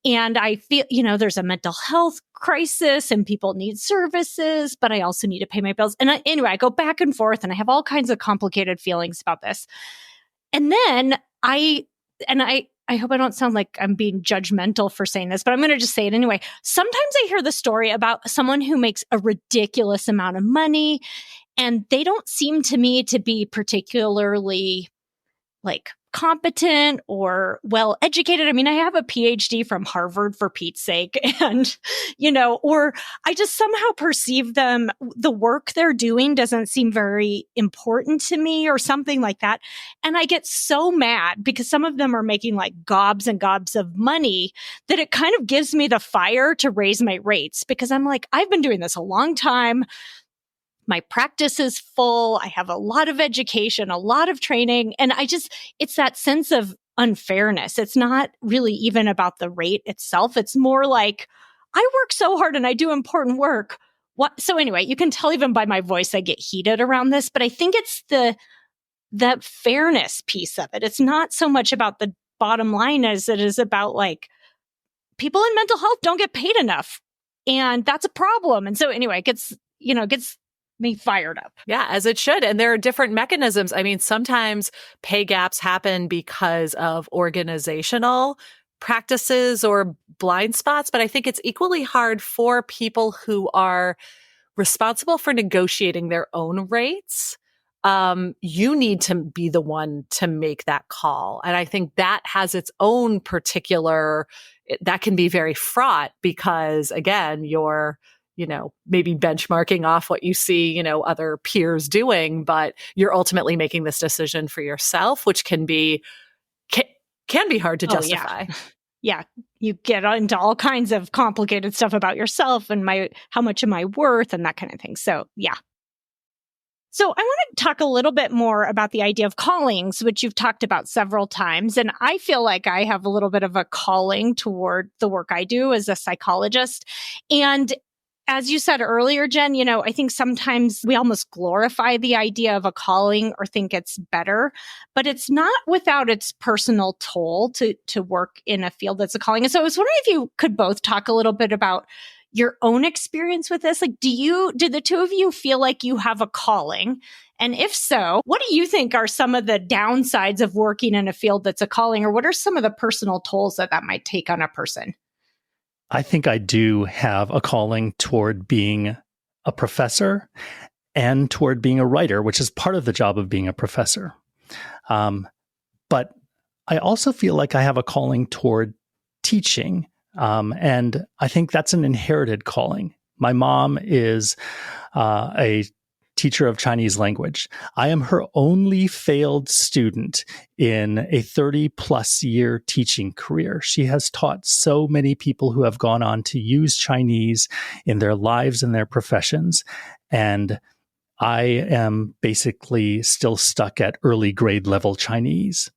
And I feel, there's a mental health crisis and people need services, but I also need to pay my bills. And anyway, I go back and forth and I have all kinds of complicated feelings about this. And then I hope I don't sound like I'm being judgmental for saying this, but I'm going to just say it anyway. Sometimes I hear the story about someone who makes a ridiculous amount of money, and they don't seem to me to be particularly competent or well educated. I mean, I have a PhD from Harvard, for Pete's sake. And, or I just somehow perceive them, the work they're doing doesn't seem very important to me or something like that. And I get so mad because some of them are making gobs and gobs of money that it kind of gives me the fire to raise my rates, because I'm like, I've been doing this a long time. My practice is full. I have a lot of education, a lot of training. And it's that sense of unfairness. It's not really even about the rate itself. It's more like, I work so hard and I do important work. So anyway, you can tell even by my voice, I get heated around this, but I think it's the fairness piece of it. It's not so much about the bottom line as it is about people in mental health don't get paid enough. And that's a problem. And so anyway, it gets me fired up. Yeah, as it should. And there are different mechanisms. I mean, sometimes pay gaps happen because of organizational practices or blind spots, but I think it's equally hard for people who are responsible for negotiating their own rates. You need to be the one to make that call. And I think that has its own that can be very fraught, because again, you're maybe benchmarking off what you see, other peers doing, but you're ultimately making this decision for yourself, which can be hard to justify. Yeah. You get into all kinds of complicated stuff about yourself and how much am I worth and that kind of thing. So yeah. So I want to talk a little bit more about the idea of callings, which you've talked about several times. And I feel like I have a little bit of a calling toward the work I do as a psychologist. And as you said earlier, Jen, I think sometimes we almost glorify the idea of a calling or think it's better, but it's not without its personal toll to work in a field that's a calling. And so I was wondering if you could both talk a little bit about your own experience with this. Did the two of you feel like you have a calling? And if so, what do you think are some of the downsides of working in a field that's a calling, or what are some of the personal tolls that might take on a person? I think I do have a calling toward being a professor and toward being a writer, which is part of the job of being a professor. But I also feel like I have a calling toward teaching. And I think that's an inherited calling. My mom is a teacher of Chinese language. I am her only failed student in a 30-plus year teaching career. She has taught so many people who have gone on to use Chinese in their lives and their professions. And I am basically still stuck at early grade level Chinese.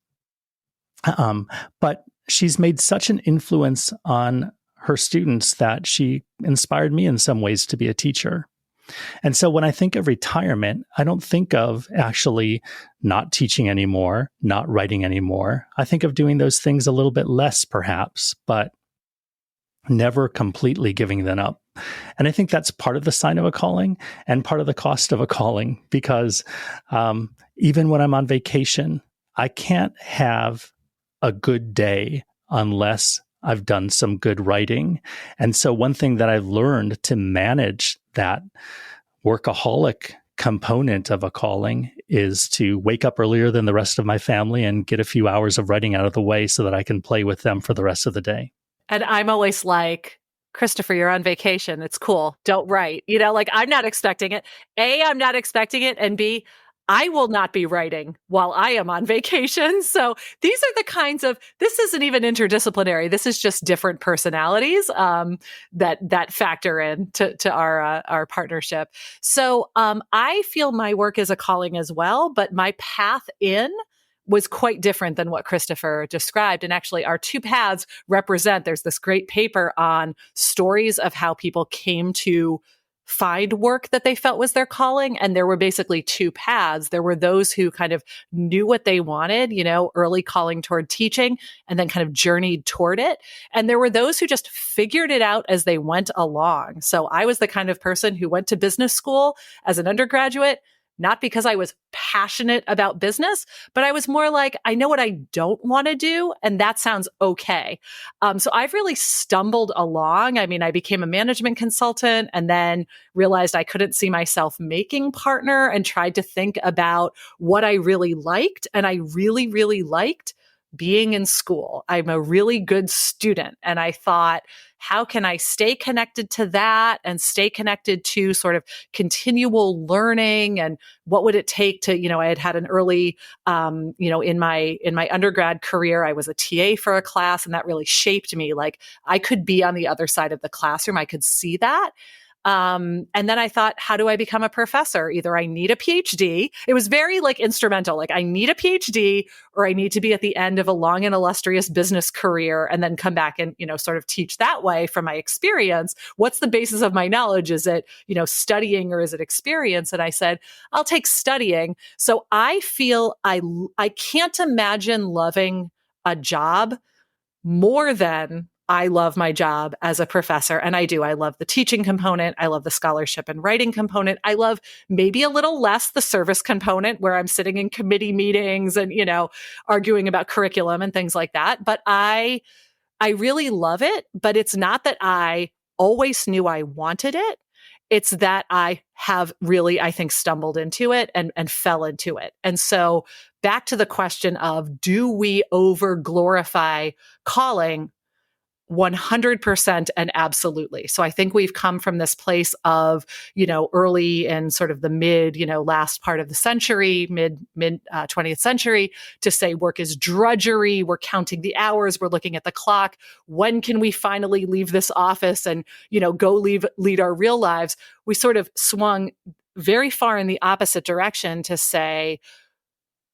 But she's made such an influence on her students that she inspired me in some ways to be a teacher. And so when I think of retirement, I don't think of actually not teaching anymore, not writing anymore. I think of doing those things a little bit less, perhaps, but never completely giving them up. And I think that's part of the sign of a calling and part of the cost of a calling, because even when I'm on vacation, I can't have a good day unless I've done some good writing. And so one thing that I've learned to manage that workaholic component of a calling is to wake up earlier than the rest of my family and get a few hours of writing out of the way so that I can play with them for the rest of the day. And I'm always like, Christopher, you're on vacation. It's cool. Don't write. You know, like I'm not expecting it. A, I'm not expecting it. And B, I will not be writing while I am on vacation. So these are the kinds of, this isn't even interdisciplinary. This is just different personalities that factor in to our partnership. So I feel my work is a calling as well, but my path in was quite different than what Christopher described. And actually our two paths represent, there's this great paper on stories of how people came to find work that they felt was their calling. And there were basically two paths. There were those who kind of knew what they wanted, you know, early calling toward teaching, and then kind of journeyed toward it. And there were those who just figured it out as they went along. So I was the kind of person who went to business school as an undergraduate, not because I was passionate about business, but I was more like, I know what I don't want to do, and that sounds okay. So I've really stumbled along. I mean, I became a management consultant and then realized I couldn't see myself making partner and tried to think about what I really liked. And I really, really liked being in school. I'm a really good student. And I thought, how can I stay connected to that and stay connected to sort of continual learning? And what would it take to, you know, I had an early, in my undergrad career, I was a TA for a class, and that really shaped me. Like I could be on the other side of the classroom. I could see that. And then I thought, how do I become a professor? Either I need a PhD. It was very like instrumental. Like I need a PhD, or I need to be at the end of a long and illustrious business career and then come back and, you know, sort of teach that way from my experience. What's the basis of my knowledge? Is it, you know, studying, or is it experience? And I said, I'll take studying. So I feel I can't imagine loving a job more than I love my job as a professor. And I do. I love the teaching component. I love the scholarship and writing component. I love maybe a little less the service component where I'm sitting in committee meetings and, you know, arguing about curriculum and things like that. But I really love it. But it's not that I always knew I wanted it. It's that I have really, I think, stumbled into it and fell into it. And so back to the question of, do we over glorify calling? 100% and absolutely. So I think we've come from this place of, you know, early and sort of the mid, you know, last part of the century, mid 20th century, to say work is drudgery. We're counting the hours. We're looking at the clock. When can we finally leave this office and, you know, go lead our real lives? We sort of swung very far in the opposite direction to say,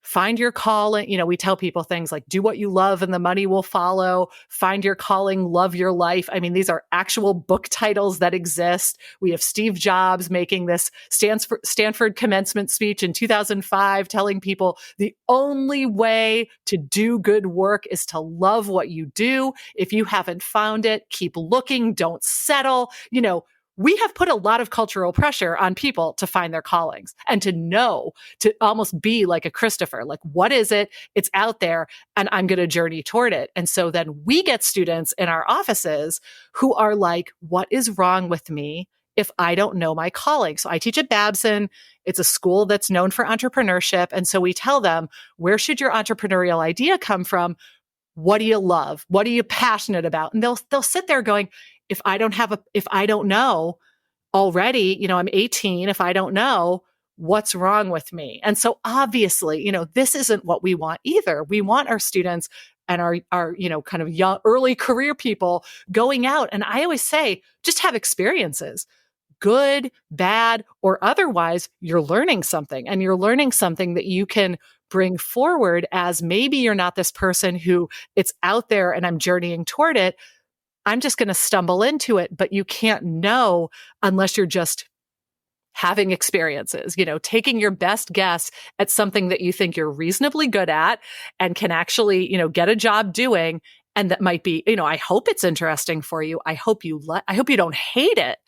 find your calling. You know, we tell people things like, do what you love and the money will follow. Find your calling, love your life. I mean, these are actual book titles that exist. We have Steve Jobs making this Stanford commencement speech in 2005, telling people the only way to do good work is to love what you do. If you haven't found it, keep looking, don't settle. You know, we have put a lot of cultural pressure on people to find their callings and to know, to almost be like a Christopher, like, what is it? It's out there and I'm going to journey toward it. And so then we get students in our offices who are like, what is wrong with me if I don't know my calling? So I teach at Babson. It's a school that's known for entrepreneurship. And so we tell them, where should your entrepreneurial idea come from? what do you love? What are you passionate about? And they'll sit there going, if I don't know already, I'm 18. If I don't know, what's wrong with me? And so obviously, this isn't what we want either. We want our students and our kind of young, early career people going out. And I always say, just have experiences, good, bad, or otherwise. You're learning something, and you're learning something that you can bring forward as maybe you're not this person who it's out there and I'm journeying toward it. I'm just going to stumble into it, but you can't know unless you're just having experiences, taking your best guess at something that you think you're reasonably good at and can actually, get a job doing. And that might be, I hope it's interesting for you. I hope you don't hate it.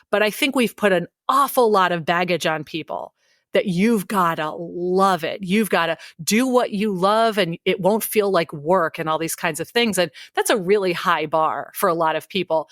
But I think we've put an awful lot of baggage on people that you've got to love it. You've got to do what you love and it won't feel like work and all these kinds of things. And that's a really high bar for a lot of people.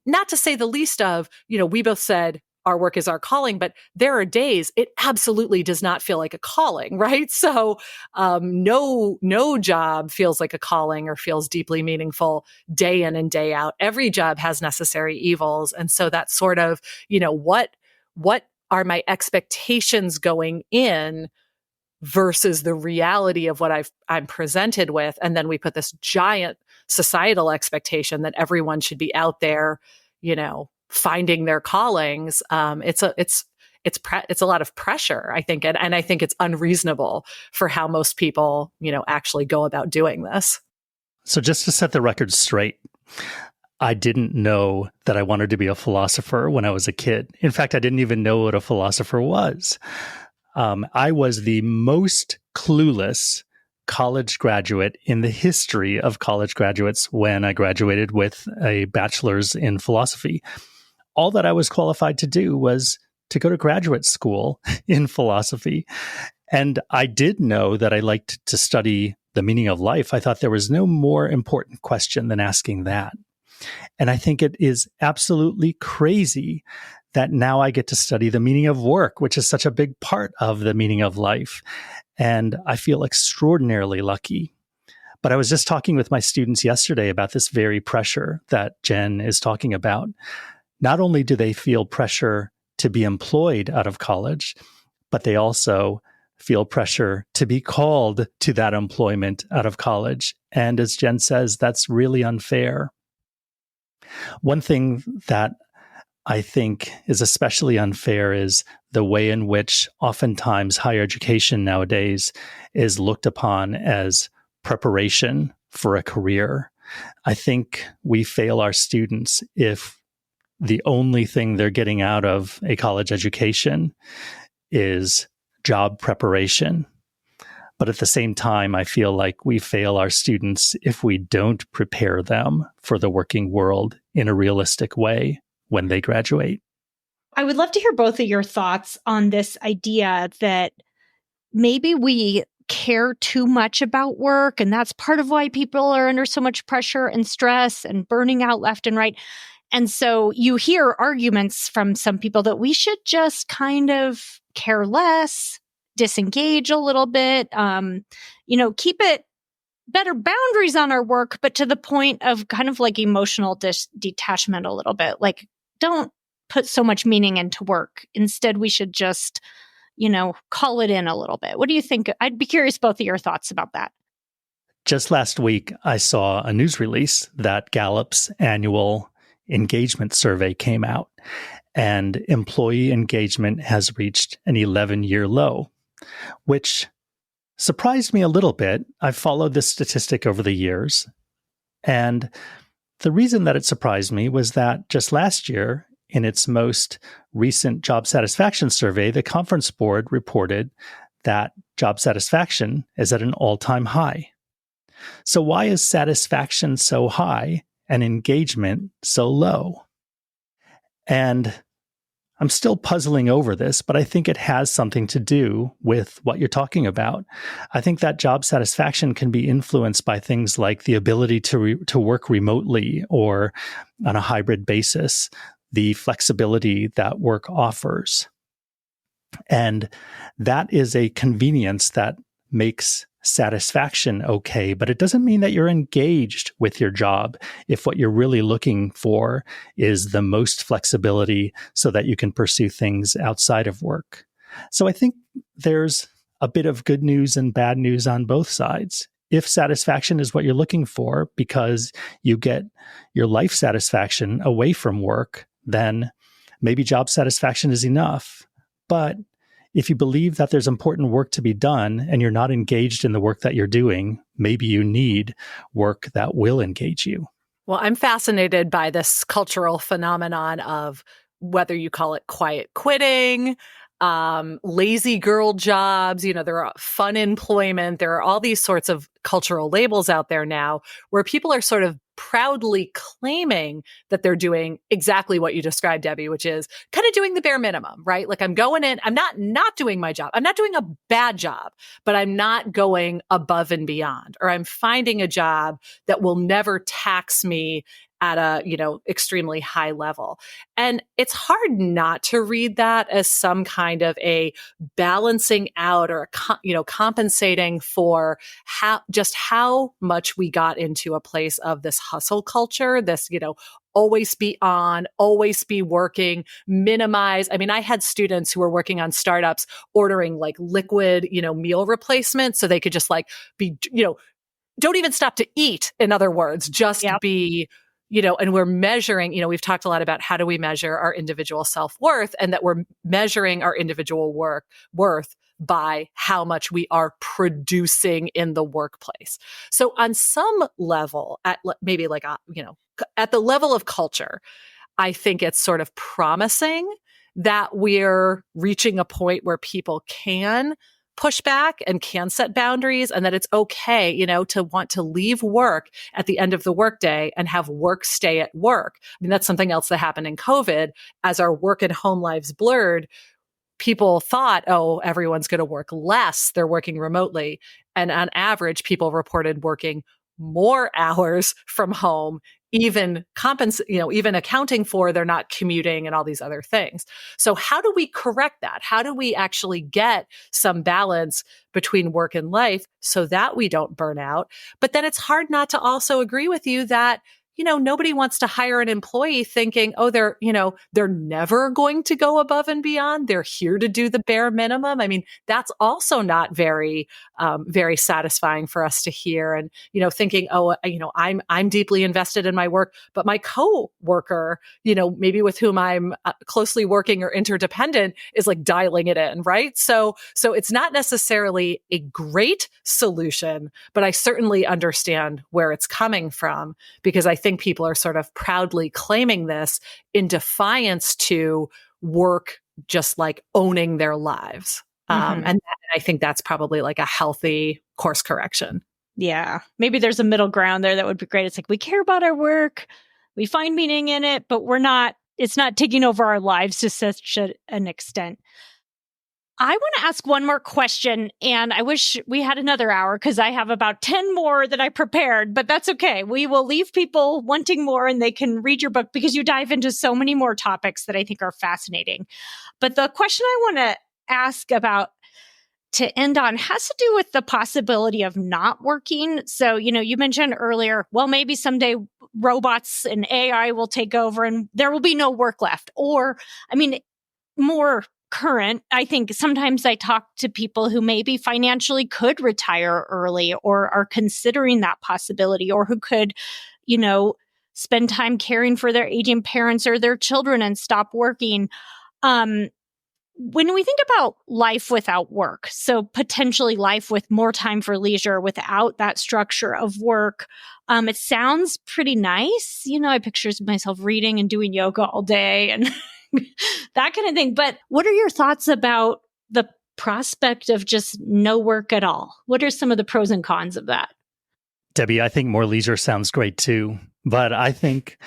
Not to say the least of, we both said our work is our calling, but there are days it absolutely does not feel like a calling, right? So no job feels like a calling or feels deeply meaningful day in and day out. Every job has necessary evils. And so that's sort of, what are my expectations going in versus the reality of what I'm presented with. And then we put this giant societal expectation that everyone should be out there, finding their callings. It's a lot of pressure, I think. And I think it's unreasonable for how most people, actually go about doing this. So just to set the record straight, I didn't know that I wanted to be a philosopher when I was a kid. In fact, I didn't even know what a philosopher was. I was the most clueless college graduate in the history of college graduates when I graduated with a bachelor's in philosophy. All that I was qualified to do was to go to graduate school in philosophy. And I did know that I liked to study the meaning of life. I thought there was no more important question than asking that. And I think it is absolutely crazy that now I get to study the meaning of work, which is such a big part of the meaning of life. And I feel extraordinarily lucky. But I was just talking with my students yesterday about this very pressure that Jen is talking about. Not only do they feel pressure to be employed out of college, but they also feel pressure to be called to that employment out of college. And as Jen says, that's really unfair. One thing that I think is especially unfair is the way in which oftentimes higher education nowadays is looked upon as preparation for a career. I think we fail our students if the only thing they're getting out of a college education is job preparation. But at the same time, I feel like we fail our students if we don't prepare them for the working world in a realistic way when they graduate. I would love to hear both of your thoughts on this idea that maybe we care too much about work, and that's part of why people are under so much pressure and stress and burning out left and right. And so you hear arguments from some people that we should just kind of care less, disengage a little bit, keep it better boundaries on our work, but to the point of kind of like emotional detachment a little bit. Like, don't put so much meaning into work. Instead, we should just, call it in a little bit. What do you think? I'd be curious both of your thoughts about that. Just last week, I saw a news release that Gallup's annual engagement survey came out, and employee engagement has reached an 11-year low, which surprised me a little bit. I've followed this statistic over the years, and the reason that it surprised me was that just last year, in its most recent job satisfaction survey, the Conference Board reported that job satisfaction is at an all-time high. So why is satisfaction so high and engagement so low? And I'm still puzzling over this, but I think it has something to do with what you're talking about. I think that job satisfaction can be influenced by things like the ability to work remotely or on a hybrid basis, the flexibility that work offers. And that is a convenience that makes satisfaction okay, but it doesn't mean that you're engaged with your job if what you're really looking for is the most flexibility so that you can pursue things outside of work. So I think there's a bit of good news and bad news on both sides. If satisfaction is what you're looking for because you get your life satisfaction away from work, then maybe job satisfaction is enough. But if you believe that there's important work to be done and you're not engaged in the work that you're doing, maybe you need work that will engage you. Well, I'm fascinated by this cultural phenomenon of whether you call it quiet quitting, lazy girl jobs, there are fun employment. There are all these sorts of cultural labels out there now where people are sort of proudly claiming that they're doing exactly what you described, Debbie, which is kind of doing the bare minimum, right? Like I'm going in, I'm not doing my job. I'm not doing a bad job, but I'm not going above and beyond, or I'm finding a job that will never tax me at a, extremely high level. And it's hard not to read that as some kind of a balancing out or, compensating for how much we got into a place of this hustle culture, this, always be on, always be working, minimize. I mean, I had students who were working on startups ordering like liquid, meal replacements so they could just like be, don't even stop to eat. In other words, just be, and we're measuring, we've talked a lot about how do we measure our individual self-worth, and that we're measuring our individual worth by how much we are producing in the workplace. So on some level, at maybe like, at the level of culture, I think it's sort of promising that we're reaching a point where people can push back and can set boundaries, and that it's okay, to want to leave work at the end of the workday and have work stay at work. I mean, that's something else that happened in COVID. As our work and home lives blurred, people thought, oh, everyone's going to work less. They're working remotely. And on average, people reported working more hours from home, even accounting for they're not commuting and all these other things. So how do we correct that? How do we actually get some balance between work and life so that we don't burn out? But then it's hard not to also agree with you that, nobody wants to hire an employee thinking, oh, they're never going to go above and beyond. They're here to do the bare minimum. I mean, that's also not very, very satisfying for us to hear. And, thinking, oh, I'm deeply invested in my work, but my coworker, maybe with whom I'm closely working or interdependent is like dialing it in, right? So it's not necessarily a great solution, but I certainly understand where it's coming from, because I think people are sort of proudly claiming this in defiance to work just like owning their lives. And I think that's probably like a healthy course correction. Yeah. Maybe there's a middle ground there that would be great. It's like, we care about our work, we find meaning in it, but it's not taking over our lives to such an extent. I want to ask one more question, and I wish we had another hour because I have about 10 more that I prepared, but that's okay. We will leave people wanting more, and they can read your book because you dive into so many more topics that I think are fascinating. But the question I want to ask about to end on has to do with the possibility of not working. So, you mentioned earlier, well, maybe someday robots and AI will take over and there will be no work left. Or, more current, I think sometimes I talk to people who maybe financially could retire early or are considering that possibility, or who could, spend time caring for their aging parents or their children and stop working. When we think about life without work, so potentially life with more time for leisure without that structure of work, it sounds pretty nice. I picture myself reading and doing yoga all day and that kind of thing. But what are your thoughts about the prospect of just no work at all? What are some of the pros and cons of that? Debbie, I think more leisure sounds great too. But I think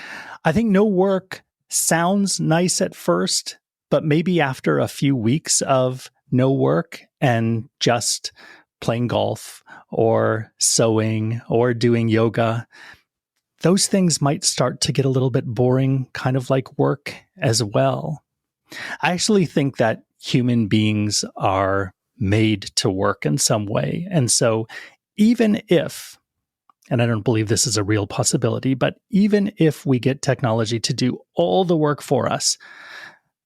no work sounds nice at first. But maybe after a few weeks of no work and just playing golf or sewing or doing yoga, those things might start to get a little bit boring, kind of like work as well. I actually think that human beings are made to work in some way. And so even if, and I don't believe this is a real possibility, but even if we get technology to do all the work for us,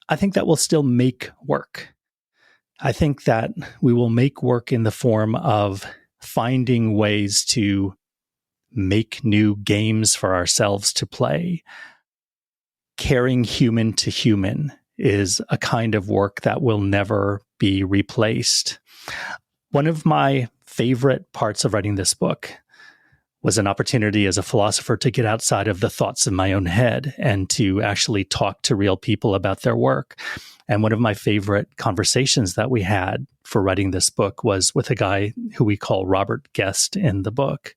I think that will still make work. I think that we will make work in the form of finding ways to make new games for ourselves to play. Caring human to human is a kind of work that will never be replaced. One of my favorite parts of writing this book was an opportunity as a philosopher to get outside of the thoughts in my own head and to actually talk to real people about their work. And one of my favorite conversations that we had for writing this book was with a guy who we call Robert Guest in the book.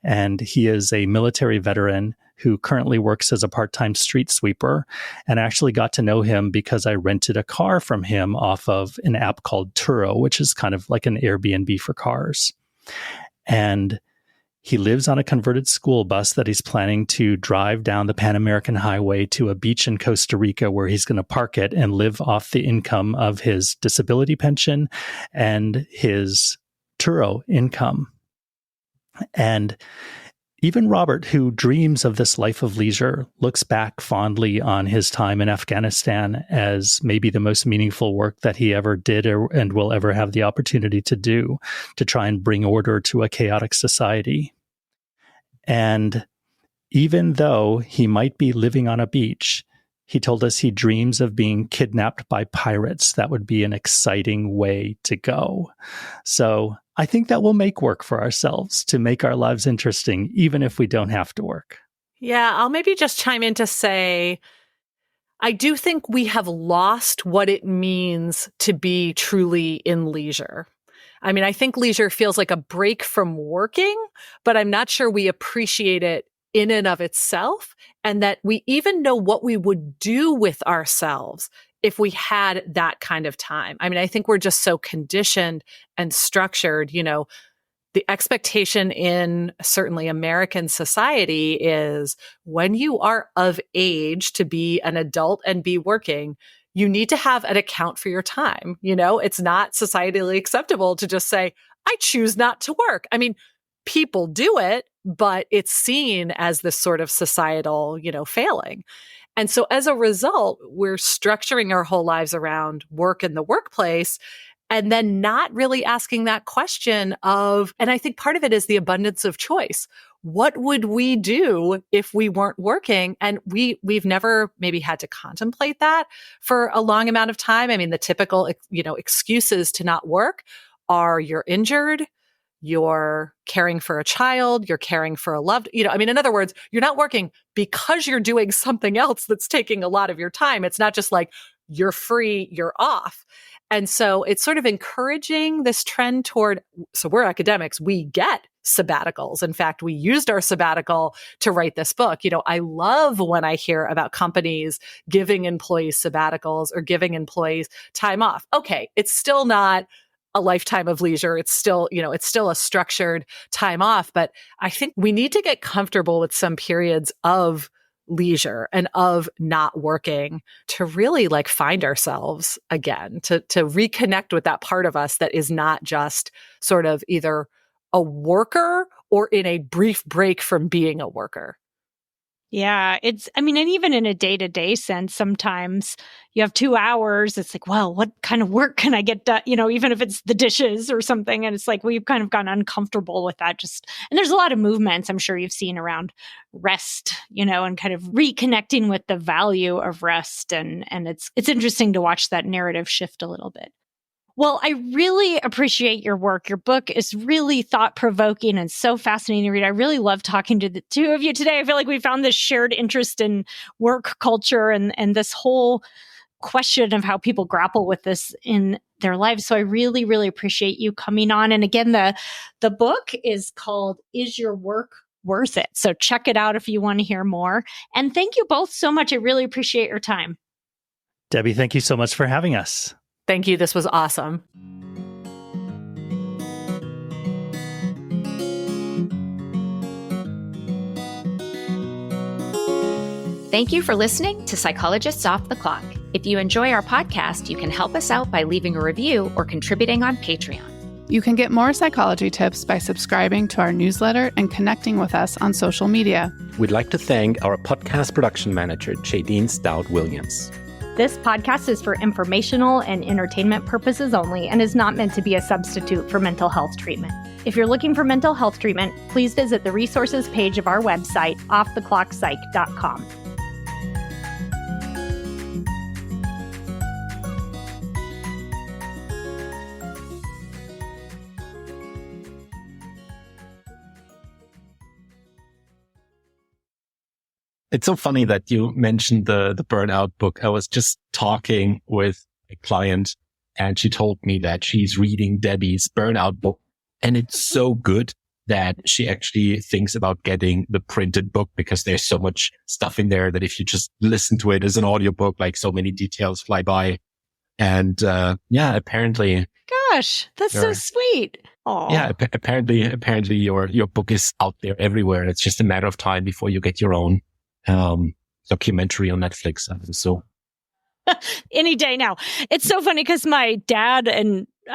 And he is a military veteran who currently works as a part-time street sweeper. And I actually got to know him because I rented a car from him off of an app called Toro, which is kind of like an Airbnb for cars. And he lives on a converted school bus that he's planning to drive down the Pan American Highway to a beach in Costa Rica where he's going to park it and live off the income of his disability pension and his Turo income. And even Robert, who dreams of this life of leisure, looks back fondly on his time in Afghanistan as maybe the most meaningful work that he ever did and will ever have the opportunity to do to try and bring order to a chaotic society. And even though he might be living on a beach, he told us he dreams of being kidnapped by pirates. That would be an exciting way to go. So I think that we'll make work for ourselves to make our lives interesting, even if we don't have to work. Yeah, I'll maybe just chime in to say, I do think we have lost what it means to be truly in leisure. I mean, I think leisure feels like a break from working, but I'm not sure we appreciate it in and of itself, and that we even know what we would do with ourselves if we had that kind of time. I mean, I think we're just so conditioned and structured. You know, the expectation in certainly American society is when you are of age to be an adult and be working, you need to have an account for your time. You know, it's not societally acceptable to just say, I choose not to work. I mean, people do it, but it's seen as this sort of societal, failing. And so as a result, we're structuring our whole lives around work in the workplace and then not really asking that question of, and I think part of it is the abundance of choice. What would we do if we weren't working? And we've never maybe had to contemplate that for a long amount of time. I mean, the typical, excuses to not work are you're injured, you're caring for a child, you're caring for a loved, in other words, you're not working because you're doing something else that's taking a lot of your time. It's not just like you're free, you're off. And so it's sort of encouraging this trend toward, so we're academics, we get sabbaticals. In fact, we used our sabbatical to write this book. I love when I hear about companies giving employees sabbaticals or giving employees time off. Okay, it's still not a lifetime of leisure. It's still, it's still a structured time off. But I think we need to get comfortable with some periods of leisure and of not working to really find ourselves again, to reconnect with that part of us that is not just sort of either a worker or in a brief break from being a worker. Yeah, and even in a day-to-day sense, sometimes you have 2 hours. It's like, well, what kind of work can I get done? Even if it's the dishes or something. And it's like, we've kind of gotten uncomfortable with that. And there's a lot of movements I'm sure you've seen around rest, and kind of reconnecting with the value of rest. And it's interesting to watch that narrative shift a little bit. Well, I really appreciate your work. Your book is really thought-provoking and so fascinating to read. I really love talking to the two of you today. I feel like we found this shared interest in work culture and this whole question of how people grapple with this in their lives. So I really, really appreciate you coming on. And again, the book is called Is Your Work Worth It? So check it out if you want to hear more. And thank you both so much. I really appreciate your time. Debbie, thank you so much for having us. Thank you. This was awesome. Thank you for listening to Psychologists Off the Clock. If you enjoy our podcast, you can help us out by leaving a review or contributing on Patreon. You can get more psychology tips by subscribing to our newsletter and connecting with us on social media. We'd like to thank our podcast production manager, Jadine Stout-Williams. This podcast is for informational and entertainment purposes only and is not meant to be a substitute for mental health treatment. If you're looking for mental health treatment, please visit the resources page of our website, offtheclockpsych.com. It's so funny that you mentioned the burnout book. I was just talking with a client and she told me that she's reading Debbie's burnout book. And it's so good that she actually thinks about getting the printed book because there's so much stuff in there that if you just listen to it as an audiobook, like so many details fly by. And apparently. Gosh, that's so sweet. Aww. Yeah, apparently your book is out there everywhere. It's just a matter of time before you get your own documentary on Netflix. So any day now. It's so funny because I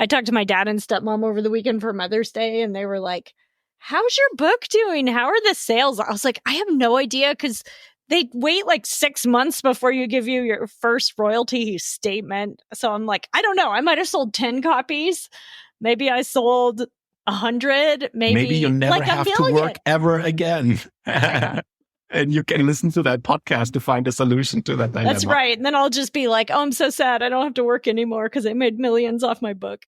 talked to my dad and stepmom over the weekend for Mother's Day, and they were like, how's your book doing? How are the sales? I was like, I have no idea, because they wait like 6 months before you give you your first royalty statement. So I'm like, I don't know. I might have sold 10 copies. Maybe I sold 100. Maybe you'll never like have to work ever again. And you can listen to that podcast to find a solution to that dilemma. That's right. And then I'll just be like, oh, I'm so sad. I don't have to work anymore because I made millions off my book.